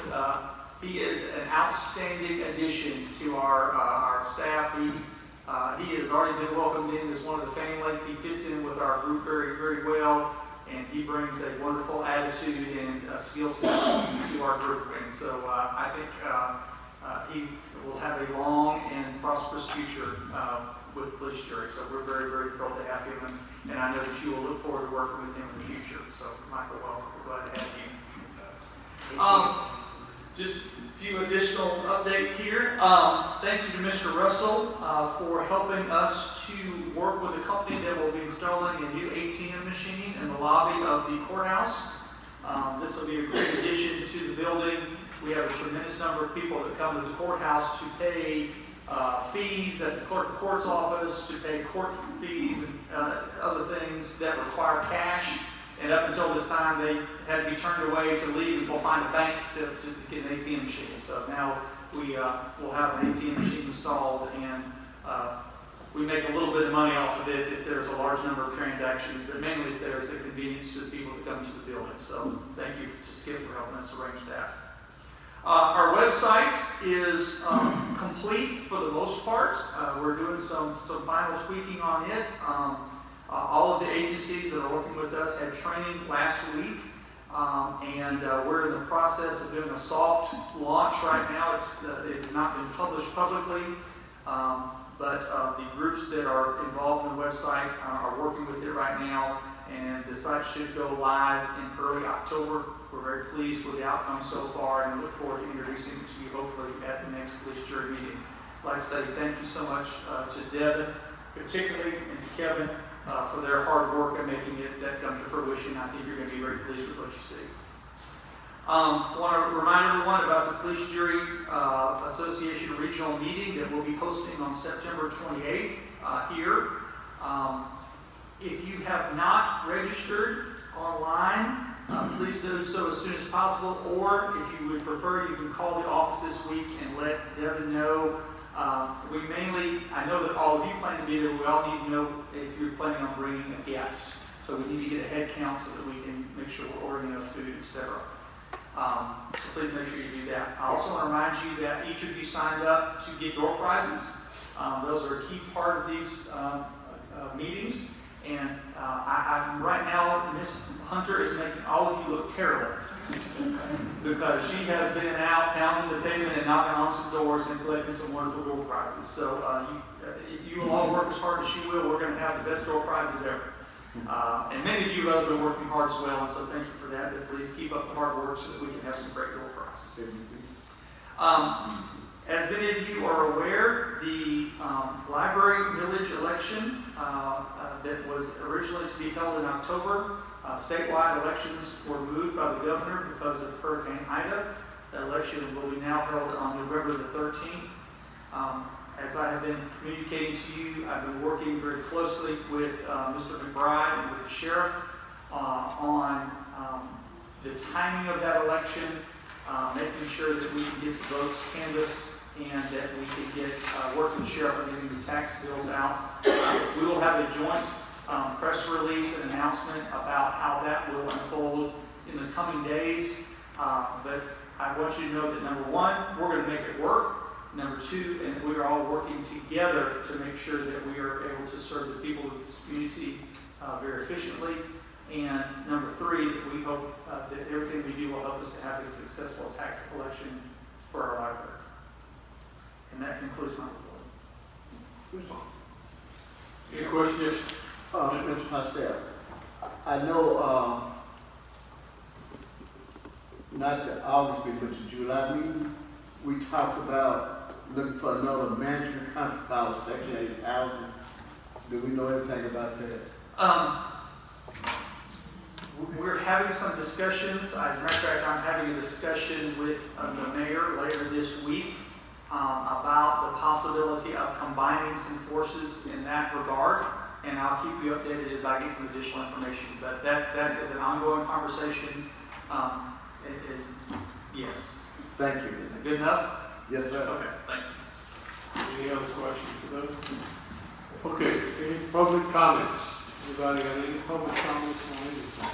Speaker 3: He is an outstanding addition to our staff. He has already been welcomed in as one of the family. He fits in with our group very, very well, and he brings a wonderful attitude and skill set to our group. And so I think he will have a long and prosperous future with the police jury. So we're very, very thrilled to have him, and I know that you will look forward to working with him in the future. So Michael, welcome. We're glad to have you. Just a few additional updates here. Thank you to Mr. Russell for helping us to work with a company that will be installing a new ATM machine in the lobby of the courthouse. This will be a great addition to the building. We have a tremendous number of people that come to the courthouse to pay fees at the clerk of court's office, to pay court fees and other things that require cash. And up until this time, they had to be turned away to leave and go find a bank to get an ATM machine. So now we will have an ATM machine installed, and we make a little bit of money off of it if there's a large number of transactions, but mainly it's there as a convenience to the people that come to the building. So thank you to Skip for helping us arrange that. Our website is complete for the most part. We're doing some final tweaking on it. All of the agencies that are working with us had training last week, and we're in the process of doing a soft launch right now. It has not been published publicly, but the groups that are involved in the website are working with it right now, and the site should go live in early October. We're very pleased with the outcome so far, and look forward to introducing it to you hopefully at the next police jury meeting. I'd like to say thank you so much to Devin, particularly, and to Kevin for their hard work in making that come to fruition. I think you're going to be very pleased with what you see. I want to remind everyone about the Police Jury Association regional meeting that we'll be hosting on September 28th here. If you have not registered online, please do so as soon as possible, or if you would prefer, you can call the office this week and let Devin know. I know that all of you plan to be there. We all need to know if you're planning on bringing a guest. So we need to get a head count so that we can make sure we're ordering enough food, etc. So please make sure you do that. I also want to remind you that each of you signed up to get door prizes. Those are a key part of these meetings. And right now, Miss Hunter is making all of you look terrible because she has been out pounding the pavement and knocking on some doors and collecting some wonderful door prizes. So if you will all work as hard as she will, we're going to have the best door prizes ever. And many of you have been working hard as well, and so thank you for that. But please keep up the hard work so that we can have some great door prizes. As many of you are aware, the library millage election that was originally to be held in October, statewide elections were moved by the governor because of Hurricane Ida. The election will be now held on November the 13th. As I have been communicating to you, I've been working very closely with Mr. McBride and with the sheriff on the timing of that election, making sure that we can get the votes canvassed and that we can get work with the sheriff on getting the tax bills out. We will have a joint press release and announcement about how that will unfold in the coming days. But I want you to know that number one, we're going to make it work. Number two, and we are all working together to make sure that we are able to serve the people of this community very efficiently. And number three, that we hope that everything we do will help us to have a successful tax election for our library. And that concludes my report.
Speaker 6: Any questions?
Speaker 20: Mr. Pastel, I know, not the August meeting, but the July meeting, we talked about looking for another management company called Section 8 Housing. Do we know anything about that?
Speaker 3: We're having some discussions. As a matter of fact, I'm having a discussion with the mayor later this week about the possibility of combining some forces in that regard. And I'll keep you updated as I get some additional information. But that is an ongoing conversation. Yes.
Speaker 20: Thank you.
Speaker 3: Is it good enough?
Speaker 20: Yes, sir.
Speaker 3: Okay, thank you.
Speaker 6: Any other questions for those? Okay, any public comments? Anybody got any public comments on anything?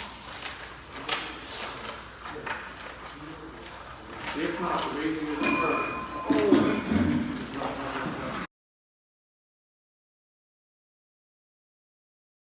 Speaker 6: If not, the meeting is adjourned.